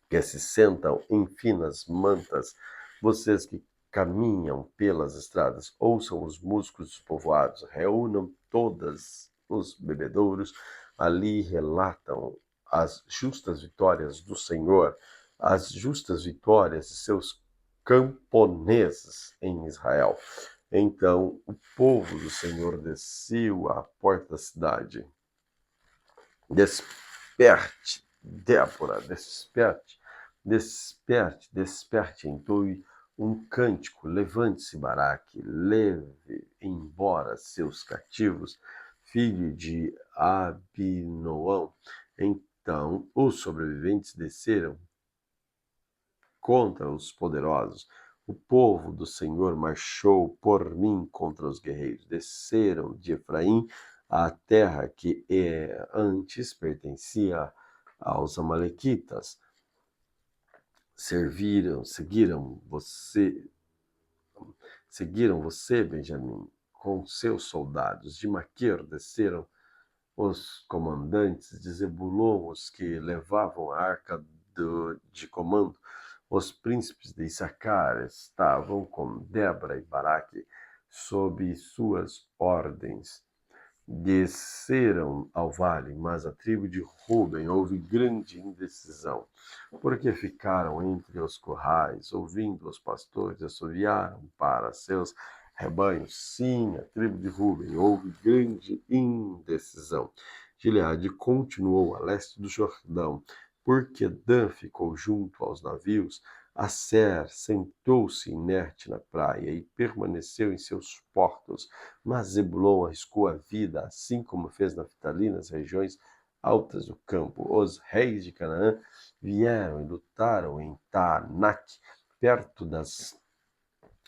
Speaker 1: que se sentam em finas mantas, vocês que caminham pelas estradas, ouçam os músicos dos povoados, reúnam todos os bebedouros, ali relatam as justas vitórias do Senhor, as justas vitórias de seus camponeses em Israel. Então o povo do Senhor desceu à porta da cidade. Desperte, Débora, desperte, desperte, desperte, entoe um cântico, levante-se, Baraque, leve embora seus cativos, filho de Abinoão. Então os sobreviventes desceram contra os poderosos. O povo do Senhor marchou por mim contra os guerreiros. Desceram de Efraim a terra que antes pertencia aos amalequitas. Seguiram você, Benjamim, com seus soldados. De Maquir desceram os comandantes de Zebulon, os que levavam a arca de comando. Os príncipes de Issacar estavam com Débora e Baraque sob suas ordens. Desceram ao vale, mas a tribo de Ruben houve grande indecisão, porque ficaram entre os currais, ouvindo os pastores, assoviaram para seus rebanhos. Sim, a tribo de Ruben houve grande indecisão. Gileade continuou a leste do Jordão, porque Dan ficou junto aos navios. Asser sentou-se inerte na praia e permaneceu em seus portos, mas Zebulon arriscou a vida, assim como fez Naftali nas regiões altas do campo. Os reis de Canaã vieram e lutaram em Taanac, perto das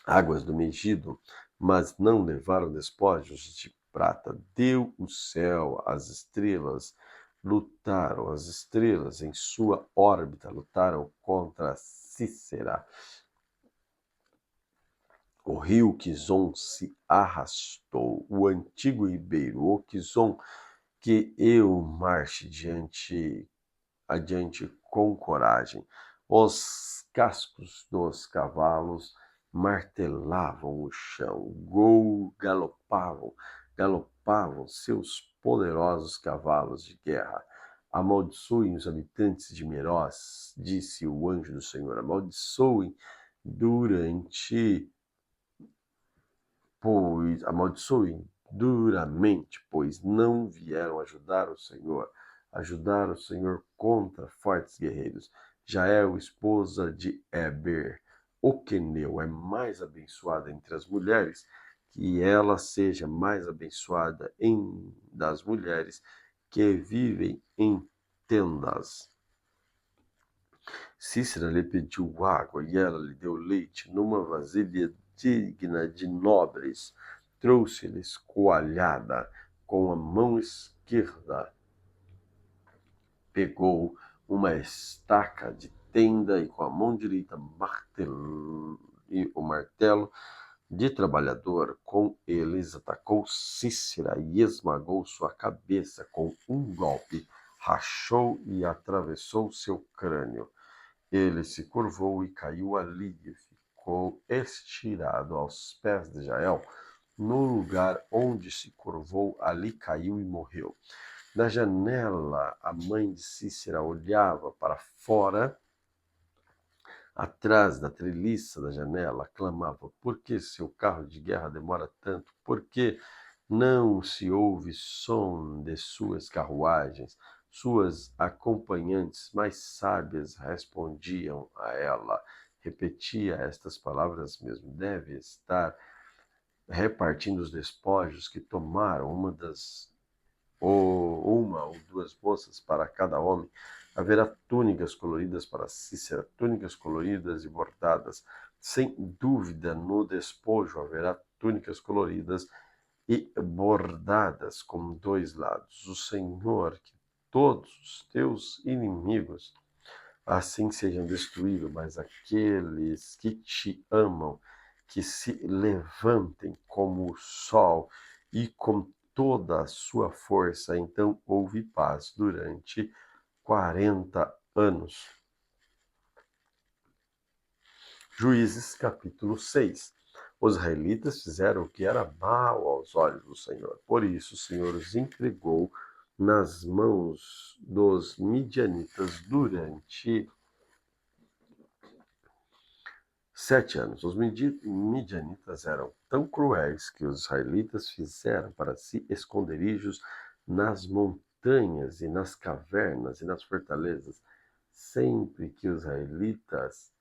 Speaker 1: águas do Megido, mas não levaram despojos de prata. Deu o céu às estrelas, lutaram as estrelas em sua órbita, lutaram contra Cícera. O rio Quizon se arrastou, o antigo ribeiro, o Quizon, que eu marche adiante com coragem. Os cascos dos cavalos martelavam o chão, galopavam seus poderosos cavalos de guerra. Amaldiçoem os habitantes de Meroz, disse o anjo do Senhor, amaldiçoem duramente, pois não vieram ajudar o Senhor contra fortes guerreiros. Jael, esposa de Eber, o queneu, é mais abençoada entre as mulheres, que ela seja mais abençoada das mulheres que vivem em tendas. Cícera lhe pediu água e ela lhe deu leite numa vasilha digna de nobres. Trouxe-lhes coalhada com a mão esquerda. Pegou uma estaca de tenda e com a mão direita o martelo de trabalhador, com eles atacou Sísera e esmagou sua cabeça com um golpe, rachou e atravessou seu crânio. Ele se curvou e caiu ali e ficou estirado aos pés de Jael. No lugar onde se curvou, ali caiu e morreu. Da janela, a mãe de Sísera olhava para fora. Atrás da treliça da janela, clamava: por que seu carro de guerra demora tanto? Por que não se ouve som de suas carruagens? Suas acompanhantes mais sábias respondiam a ela. Repetia estas palavras mesmo. Deve estar repartindo os despojos que tomaram uma ou duas moças para cada homem. Haverá túnicas coloridas para Cícera, túnicas coloridas e bordadas. Sem dúvida, no despojo haverá túnicas coloridas e bordadas com dois lados. O Senhor, que todos os teus inimigos assim sejam destruídos, mas aqueles que te amam, que se levantem como o sol e com toda a sua força. Então houve paz durante 40 anos. Juízes capítulo 6. Os israelitas fizeram o que era mal aos olhos do Senhor. Por isso o Senhor os entregou nas mãos dos midianitas durante 7 anos. Os midianitas eram tão cruéis que os israelitas fizeram para si esconderijos nas montanhas e nas cavernas e nas fortalezas. Sempre que os israelitas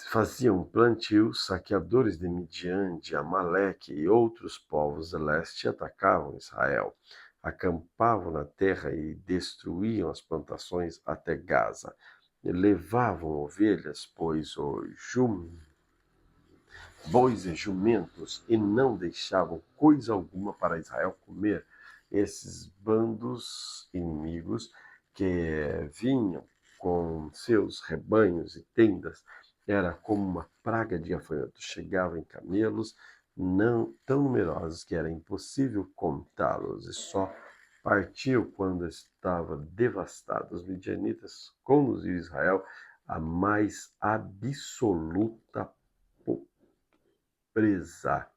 Speaker 1: faziam plantios, saqueadores de Midian, de Amaleque e outros povos do leste atacavam Israel. Acampavam na terra e destruíam as plantações até Gaza. Levavam ovelhas, bois e jumentos, e não deixavam coisa alguma para Israel comer. Esses bandos inimigos que vinham com seus rebanhos e tendas era como uma praga de gafanhotos. Chegavam em camelos não tão numerosos que era impossível contá-los, e só partiu quando estava devastado. Os midianitas conduziram Israel à mais absoluta pobreza.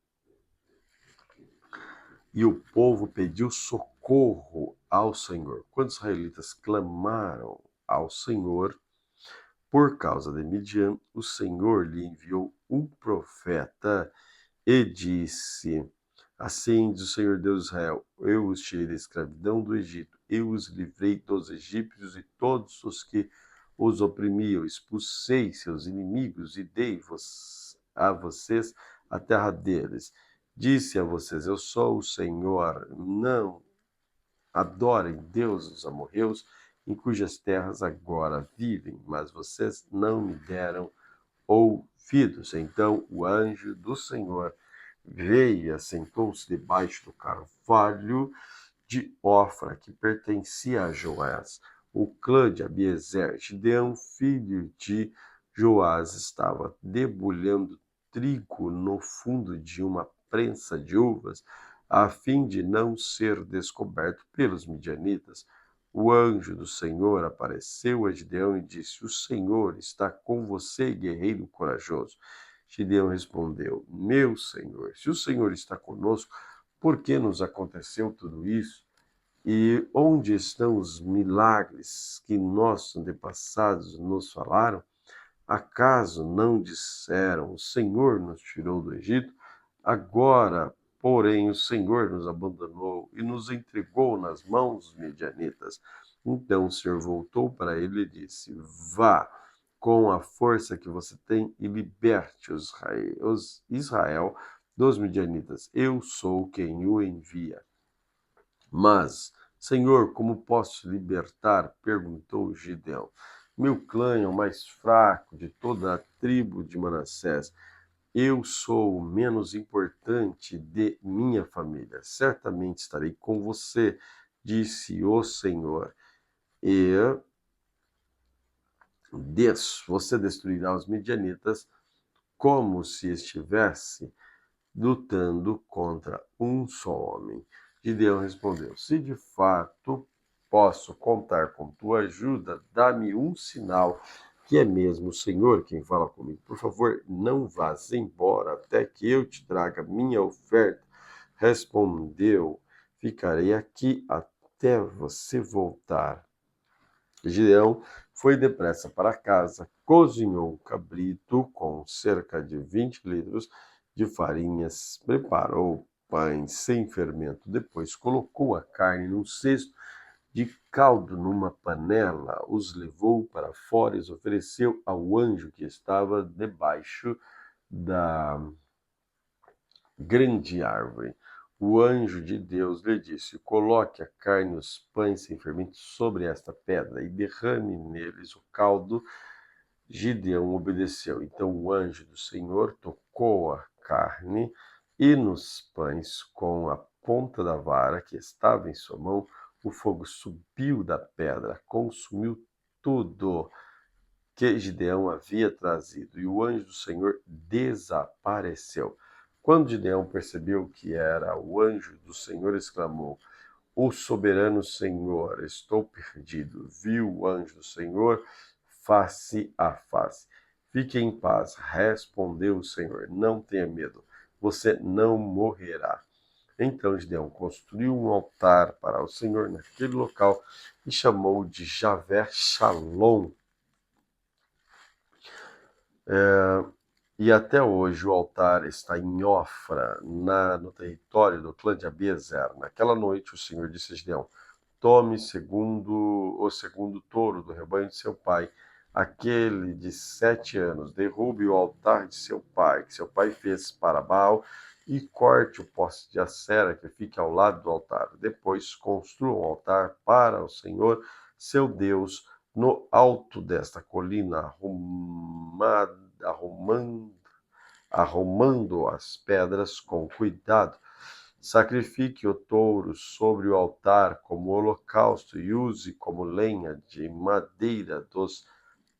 Speaker 1: E o povo pediu socorro ao Senhor. Quando os israelitas clamaram ao Senhor por causa de Midian, o Senhor lhe enviou um profeta e disse: assim diz o Senhor Deus de Israel: eu os tirei da escravidão do Egito, eu os livrei dos egípcios e todos os que os oprimiam, expulsei seus inimigos e dei a vocês a terra deles. Disse a vocês: eu sou o Senhor. Não adorem Deus dos amorreus, em cujas terras agora vivem, mas vocês não me deram ouvidos. Então o anjo do Senhor veio e assentou-se debaixo do carvalho de Ofra, que pertencia a Joás, o clã de Abiezer. Gideão, filho de Joás, estava debulhando trigo no fundo de uma prensa de uvas, a fim de não ser descoberto pelos midianitas. O anjo do Senhor apareceu a Gideão e disse: o Senhor está com você, guerreiro corajoso. Gideão respondeu: meu Senhor, se o Senhor está conosco, por que nos aconteceu tudo isso? E onde estão os milagres que nossos antepassados nos falaram? Acaso não disseram: o Senhor nos tirou do Egito? Agora, porém, o Senhor nos abandonou e nos entregou nas mãos dos midianitas. Então o Senhor voltou para ele e disse: vá com a força que você tem e liberte os Israel dos midianitas. Eu sou quem o envia. Mas, Senhor, como posso libertar? Perguntou Gideão. Meu clã é o mais fraco de toda a tribo de Manassés. Eu sou o menos importante de minha família. Certamente estarei com você, disse o Senhor. E você destruirá os midianitas como se estivesse lutando contra um só homem. Gideão respondeu: se de fato posso contar com tua ajuda, dá-me um sinal que é mesmo o Senhor quem fala comigo. Por favor, não vás embora até que eu te traga minha oferta. Respondeu: ficarei aqui até você voltar. Gideão foi depressa para casa, cozinhou um cabrito com cerca de 20 litros de farinhas, preparou pães sem fermento, depois colocou a carne num cesto de caldo numa panela, os levou para fora e os ofereceu ao anjo que estava debaixo da grande árvore. O anjo de Deus lhe disse: coloque a carne e os pães sem fermento sobre esta pedra e derrame neles o caldo. Gideão obedeceu. Então o anjo do Senhor tocou a carne e nos pães com a ponta da vara que estava em sua mão. O fogo subiu da pedra, consumiu tudo que Gideão havia trazido, e o anjo do Senhor desapareceu. Quando Gideão percebeu que era o anjo do Senhor, exclamou: o soberano Senhor, estou perdido. Viu o anjo do Senhor face a face. Fique em paz, respondeu o Senhor. Não tenha medo, você não morrerá. Então Gideão construiu um altar para o Senhor naquele local e chamou de Javé Shalom. E até hoje o altar está em Ofra, no território do clã de Abiezer. Naquela noite o Senhor disse a Gideão: tome o segundo touro do rebanho de seu pai, aquele de 7 anos, derrube o altar de seu pai, que seu pai fez para Baal, e corte o poste de Acera que fica ao lado do altar. Depois construa um altar para o Senhor, seu Deus, no alto desta colina, arrumando as pedras com cuidado. Sacrifique o touro sobre o altar como holocausto e use como lenha de madeira dos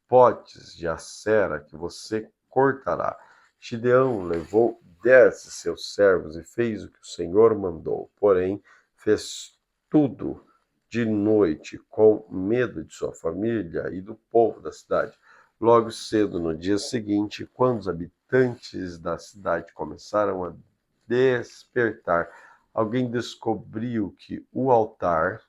Speaker 1: potes de acera que você cortará. Gideão levou 10 de seus servos e fez o que o Senhor mandou, porém fez tudo de noite, com medo de sua família e do povo da cidade. Logo cedo, no dia seguinte, quando os habitantes da cidade começaram a despertar, alguém descobriu que o altar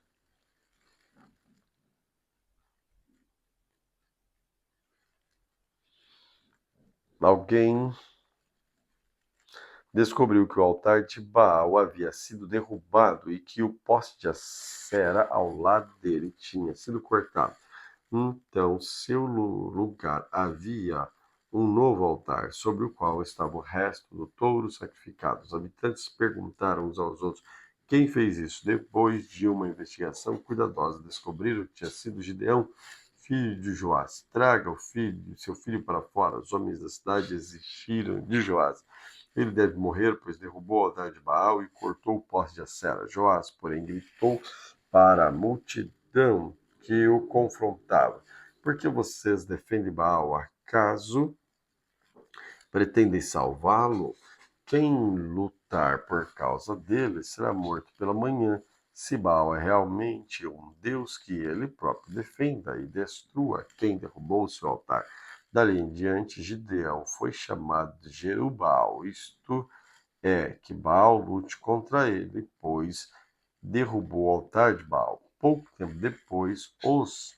Speaker 1: de Baal havia sido derrubado e que o poste de Acera ao lado dele tinha sido cortado. Então, seu lugar havia um novo altar, sobre o qual estava o resto do touro sacrificado. Os habitantes perguntaram uns aos outros: quem fez isso? Depois de uma investigação cuidadosa, descobriram que tinha sido Gideão, filho de Joás. Traga seu filho para fora. Os homens da cidade exigiram de Joás: ele deve morrer, pois derrubou o altar de Baal e cortou o poste de Acera. Joás, porém, gritou para a multidão que o confrontava: por que vocês defendem Baal? Acaso pretendem salvá-lo? Quem lutar por causa dele será morto pela manhã. Se Baal é realmente um Deus, que ele próprio defenda e destrua quem derrubou o seu altar. Dali em diante, Gideão foi chamado de Jerubbaal, isto é, que Baal lute contra ele, pois derrubou o altar de Baal. Pouco tempo depois, os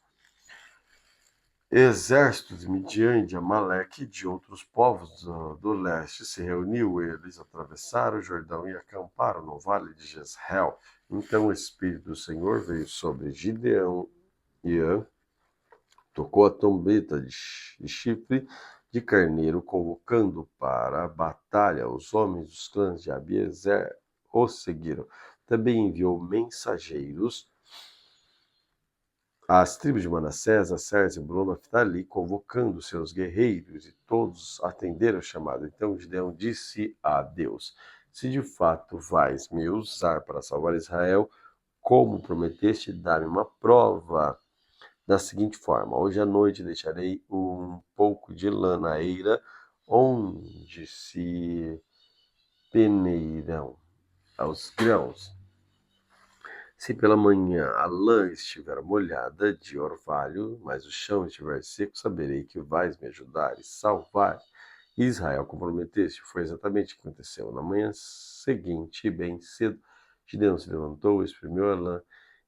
Speaker 1: exércitos de Midian, de Amaleque e de outros povos do leste se reuniu. Eles atravessaram o Jordão e acamparam no vale de Jezreel. Então o Espírito do Senhor veio sobre Gideão e tocou a trombeta de chifre de carneiro, convocando para a batalha. Os homens dos clãs de Abiezer o seguiram. Também enviou mensageiros às tribos de Manassés, Aser, Zebulon, Naftali, convocando seus guerreiros, e todos atenderam o chamado. Então Gideão disse a Deus: se de fato vais me usar para salvar Israel, como prometeste, dá-me uma prova da seguinte forma: hoje à noite deixarei um pouco de lã na eira onde se peneiram aos grãos. Se pela manhã a lã estiver molhada de orvalho, mas o chão estiver seco, saberei que vais me ajudar e salvar. Israel, como prometeste, foi exatamente o que aconteceu. Na manhã seguinte, bem cedo, Gideão se levantou, espremeu a lã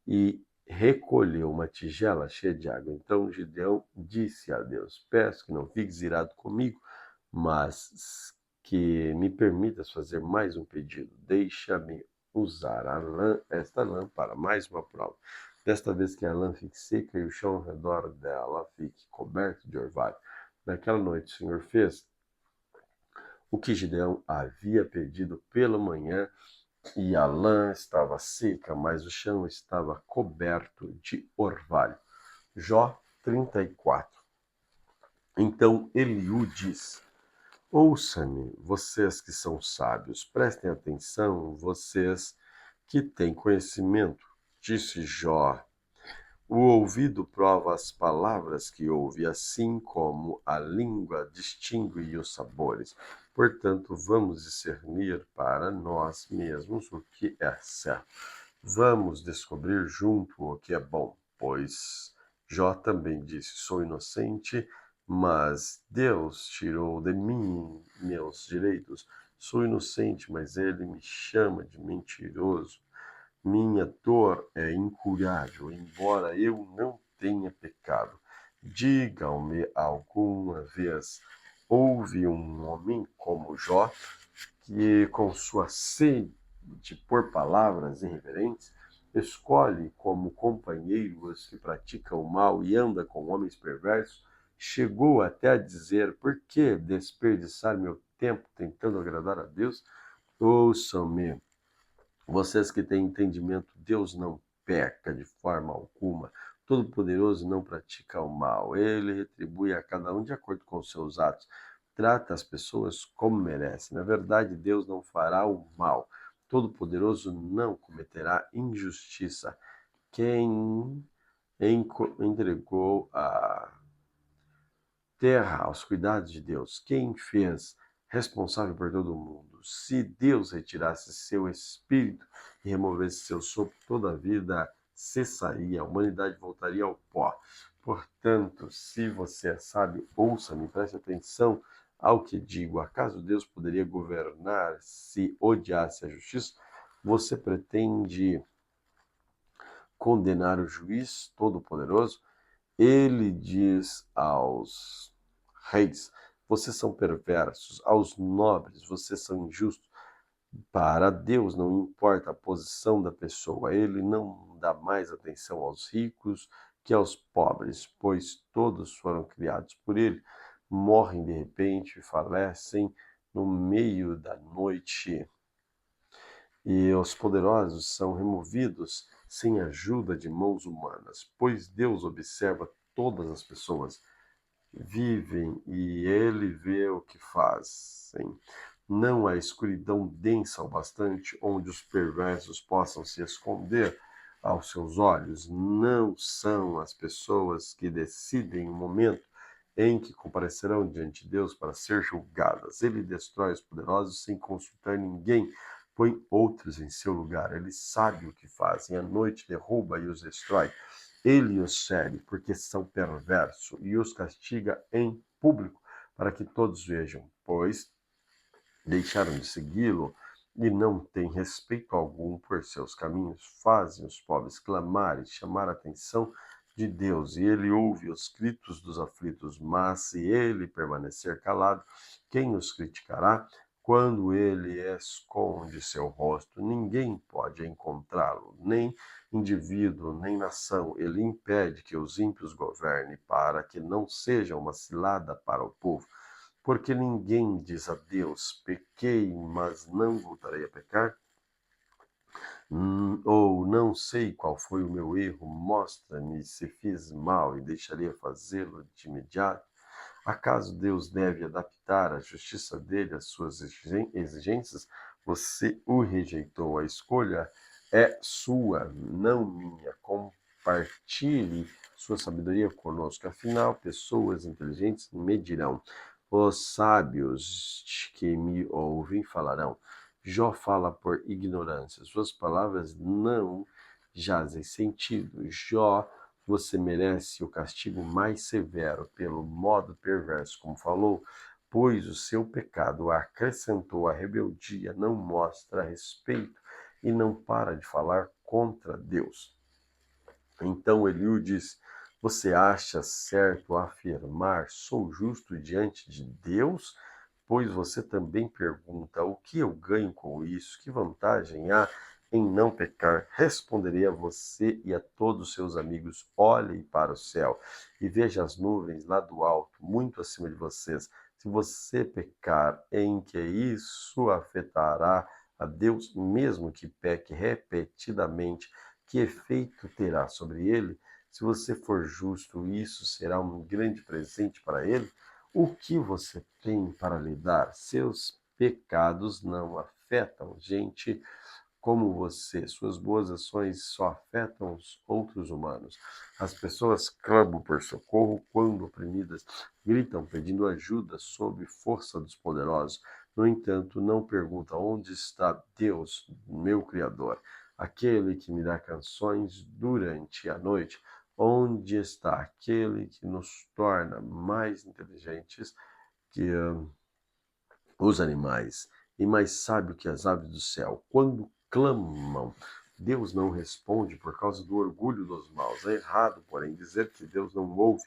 Speaker 1: e recolheu uma tigela cheia de água. Então Gideão disse a Deus: Peço que não fiques irado comigo, mas que me permitas fazer mais um pedido. Deixa-me usar esta lã para mais uma prova. Desta vez que a lã fique seca e o chão ao redor dela fique coberto de orvalho. Naquela noite o Senhor fez o que Gideão havia pedido pela manhã, e a lã estava seca, mas o chão estava coberto de orvalho. Jó 34. Então Eliú diz: Ouça-me, vocês que são sábios, prestem atenção, vocês que têm conhecimento. Disse Jó: O ouvido prova as palavras que ouve, assim como a língua distingue os sabores. Portanto, vamos discernir para nós mesmos o que é certo. Vamos descobrir junto o que é bom, pois Jó também disse: Sou inocente, mas Deus tirou de mim meus direitos. Sou inocente, mas ele me chama de mentiroso. Minha dor é incurável, embora eu não tenha pecado. Digam-me alguma vez: houve um homem como Jó, que com sua sede por palavras irreverentes, escolhe como companheiro os que praticam o mal e anda com homens perversos? Chegou até a dizer: por que desperdiçar meu tempo tentando agradar a Deus? Ouçam-me, vocês que têm entendimento, Deus não peca de forma alguma. Todo-Poderoso não pratica o mal. Ele retribui a cada um de acordo com os seus atos. Trata as pessoas como merece. Na verdade, Deus não fará o mal. Todo-Poderoso não cometerá injustiça. Quem entregou a terra aos cuidados de Deus? Quem fez responsável por todo o mundo? Se Deus retirasse seu espírito e removesse seu sopro, toda a vida cessaria, a humanidade voltaria ao pó. Portanto, se você é sábio, ouça-me, preste atenção ao que digo. Acaso Deus poderia governar se odiasse a justiça? Você pretende condenar o juiz todo-poderoso? Ele diz aos reis: vocês são perversos, aos nobres, vocês são injustos. Para Deus não importa a posição da pessoa, ele não dá mais atenção aos ricos que aos pobres, pois todos foram criados por ele, morrem de repente, falecem no meio da noite, e os poderosos são removidos sem ajuda de mãos humanas, pois Deus observa todas as pessoas, vivem e ele vê o que fazem. Não há escuridão densa o bastante onde os perversos possam se esconder aos seus olhos. Não são as pessoas que decidem o momento em que comparecerão diante de Deus para ser julgadas. Ele destrói os poderosos sem consultar ninguém, põe outros em seu lugar. Ele sabe o que fazem. À noite derruba e os destrói. Ele os segue porque são perversos e os castiga em público para que todos vejam, pois deixaram de segui-lo e não têm respeito algum por seus caminhos. Fazem os pobres clamar e chamar a atenção de Deus, e ele ouve os gritos dos aflitos. Mas se ele permanecer calado, quem os criticará? Quando ele esconde seu rosto, ninguém pode encontrá-lo, nem indivíduo, nem nação. Ele impede que os ímpios governem, para que não seja uma cilada para o povo. Porque ninguém diz a Deus: pequei, mas não voltarei a pecar. Ou não sei qual foi o meu erro, mostra-me se fiz mal e deixaria fazê-lo de imediato. Acaso Deus deve adaptar a justiça dele às suas exigências? Você o rejeitou. A escolha é sua, não minha. Compartilhe sua sabedoria conosco. Afinal, pessoas inteligentes medirão Os sábios que me ouvem falarão. Jó fala por ignorância. Suas palavras não jazem sentido. Jó, você merece o castigo mais severo pelo modo perverso como falou, pois o seu pecado acrescentou a rebeldia, não mostra respeito e não para de falar contra Deus. Então Eliú disse: Você acha certo afirmar, sou justo diante de Deus? Pois você também pergunta: O que eu ganho com isso? Que vantagem há em não pecar? Responderei a você e a todos os seus amigos: Olhem para o céu e veja as nuvens lá do alto, muito acima de vocês. Se você pecar, em que isso afetará a Deus, mesmo que peque repetidamente? Que efeito terá sobre ele? Se você for justo, isso será um grande presente para ele? O que você tem para lhe dar? Seus pecados não afetam gente como você. Suas boas ações só afetam os outros humanos. As pessoas clamam por socorro quando oprimidas, gritam pedindo ajuda sob força dos poderosos. No entanto, não perguntam onde está Deus, meu Criador, aquele que me dá canções durante a noite. Onde está aquele que nos torna mais inteligentes que os animais e mais sábio que as aves do céu? Quando clamam, Deus não responde por causa do orgulho dos maus. É errado, porém, dizer que Deus não ouve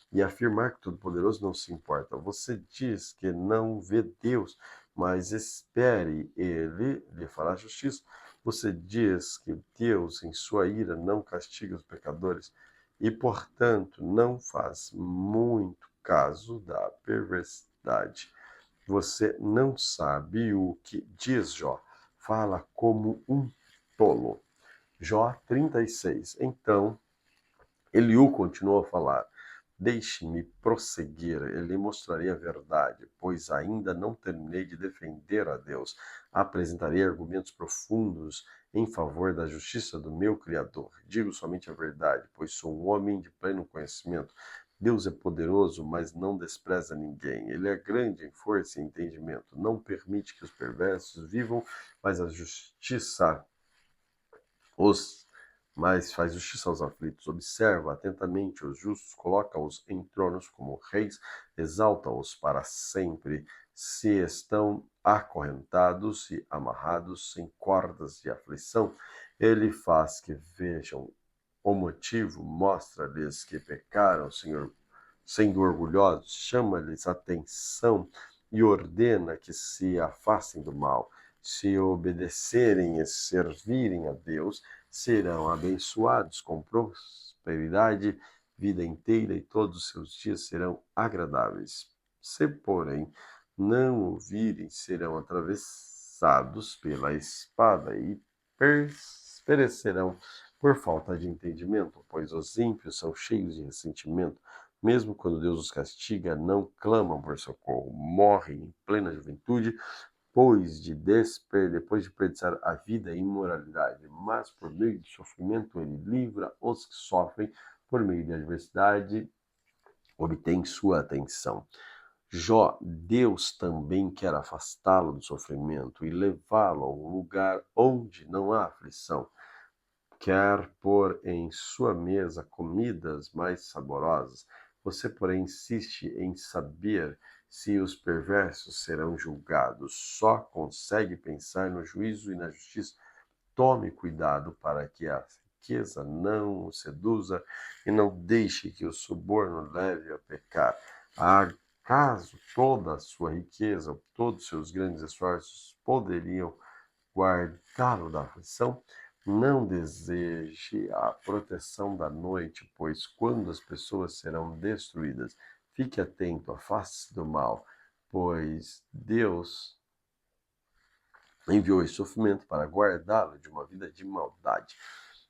Speaker 1: e afirmar que o Todo-Poderoso não se importa. Você diz que não vê Deus, mas espere ele lhe fará justiça. Você diz que Deus, em sua ira, não castiga os pecadores e, portanto, não faz muito caso da perversidade. Você não sabe o que diz Jó. Fala como um tolo. Jó 36. Então, Eliú continuou a falar. Deixe-me prosseguir, ele mostrarei a verdade, pois ainda não terminei de defender a Deus. Apresentarei argumentos profundos em favor da justiça do meu Criador. Digo somente a verdade, pois sou um homem de pleno conhecimento. Deus é poderoso, mas não despreza ninguém. Ele é grande em força e entendimento. Não permite que os perversos vivam, mas a justiça os mas faz justiça aos aflitos. Observa atentamente os justos, coloca-os em tronos como reis, exalta-os para sempre. Se estão acorrentados e amarrados em cordas de aflição, ele faz que vejam o motivo, mostra-lhes que pecaram, Senhor, sendo orgulhosos, chama-lhes atenção e ordena que se afastem do mal. Se obedecerem e servirem a Deus, serão abençoados com prosperidade, vida inteira e todos os seus dias serão agradáveis. Se, porém, não ouvirem, serão atravessados pela espada e perecerão por falta de entendimento, pois os ímpios são cheios de ressentimento. Mesmo quando Deus os castiga, não clamam por socorro, morrem em plena juventude, depois de desperdiçar a vida em imoralidade, mas por meio de sofrimento ele livra os que sofrem, por meio de adversidade obtém sua atenção. Jó, Deus também quer afastá-lo do sofrimento e levá-lo a um lugar onde não há aflição. Quer pôr em sua mesa comidas mais saborosas. Você, porém, insiste em saber se os perversos serão julgados. Só consegue pensar no juízo e na justiça. Tome cuidado para que a riqueza não o seduza e não deixe que o suborno leve a pecar. Acaso toda a sua riqueza, todos os seus grandes esforços poderiam guardá-lo da aflição? Não deseje a proteção da noite, pois quando as pessoas serão destruídas, fique atento, afaste-se do mal, pois Deus enviou esse sofrimento para guardá-lo de uma vida de maldade.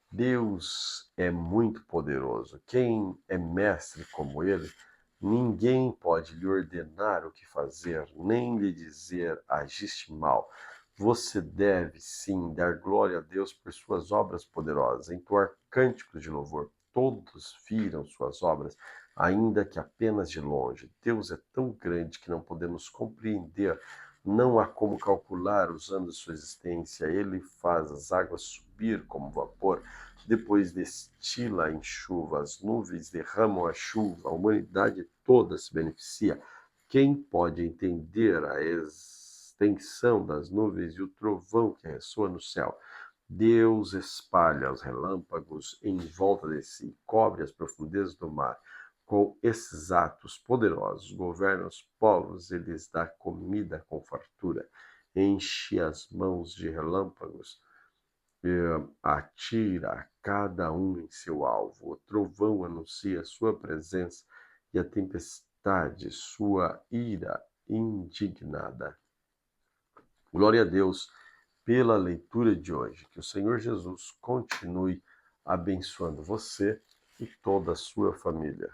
Speaker 1: Deus é muito poderoso. Quem é mestre como ele, ninguém pode lhe ordenar o que fazer, nem lhe dizer agiste mal. Você deve, sim, dar glória a Deus por suas obras poderosas, entoar cânticos de louvor. Todos viram suas obras, ainda que apenas de longe. Deus é tão grande que não podemos compreender, não há como calcular usando sua existência. Ele faz as águas subir como vapor, depois destila em chuva, as nuvens derramam a chuva, a humanidade toda se beneficia. Quem pode entender a extensão das nuvens e o trovão que ressoa no céu? Deus espalha os relâmpagos em volta de si, cobre as profundezas do mar. Com esses atos poderosos, governa os povos e lhes dá comida com fartura. Enche as mãos de relâmpagos, atira cada um em seu alvo. O trovão anuncia sua presença e a tempestade sua ira indignada. Glória a Deus pela leitura de hoje. Que o Senhor Jesus continue abençoando você e toda a sua família.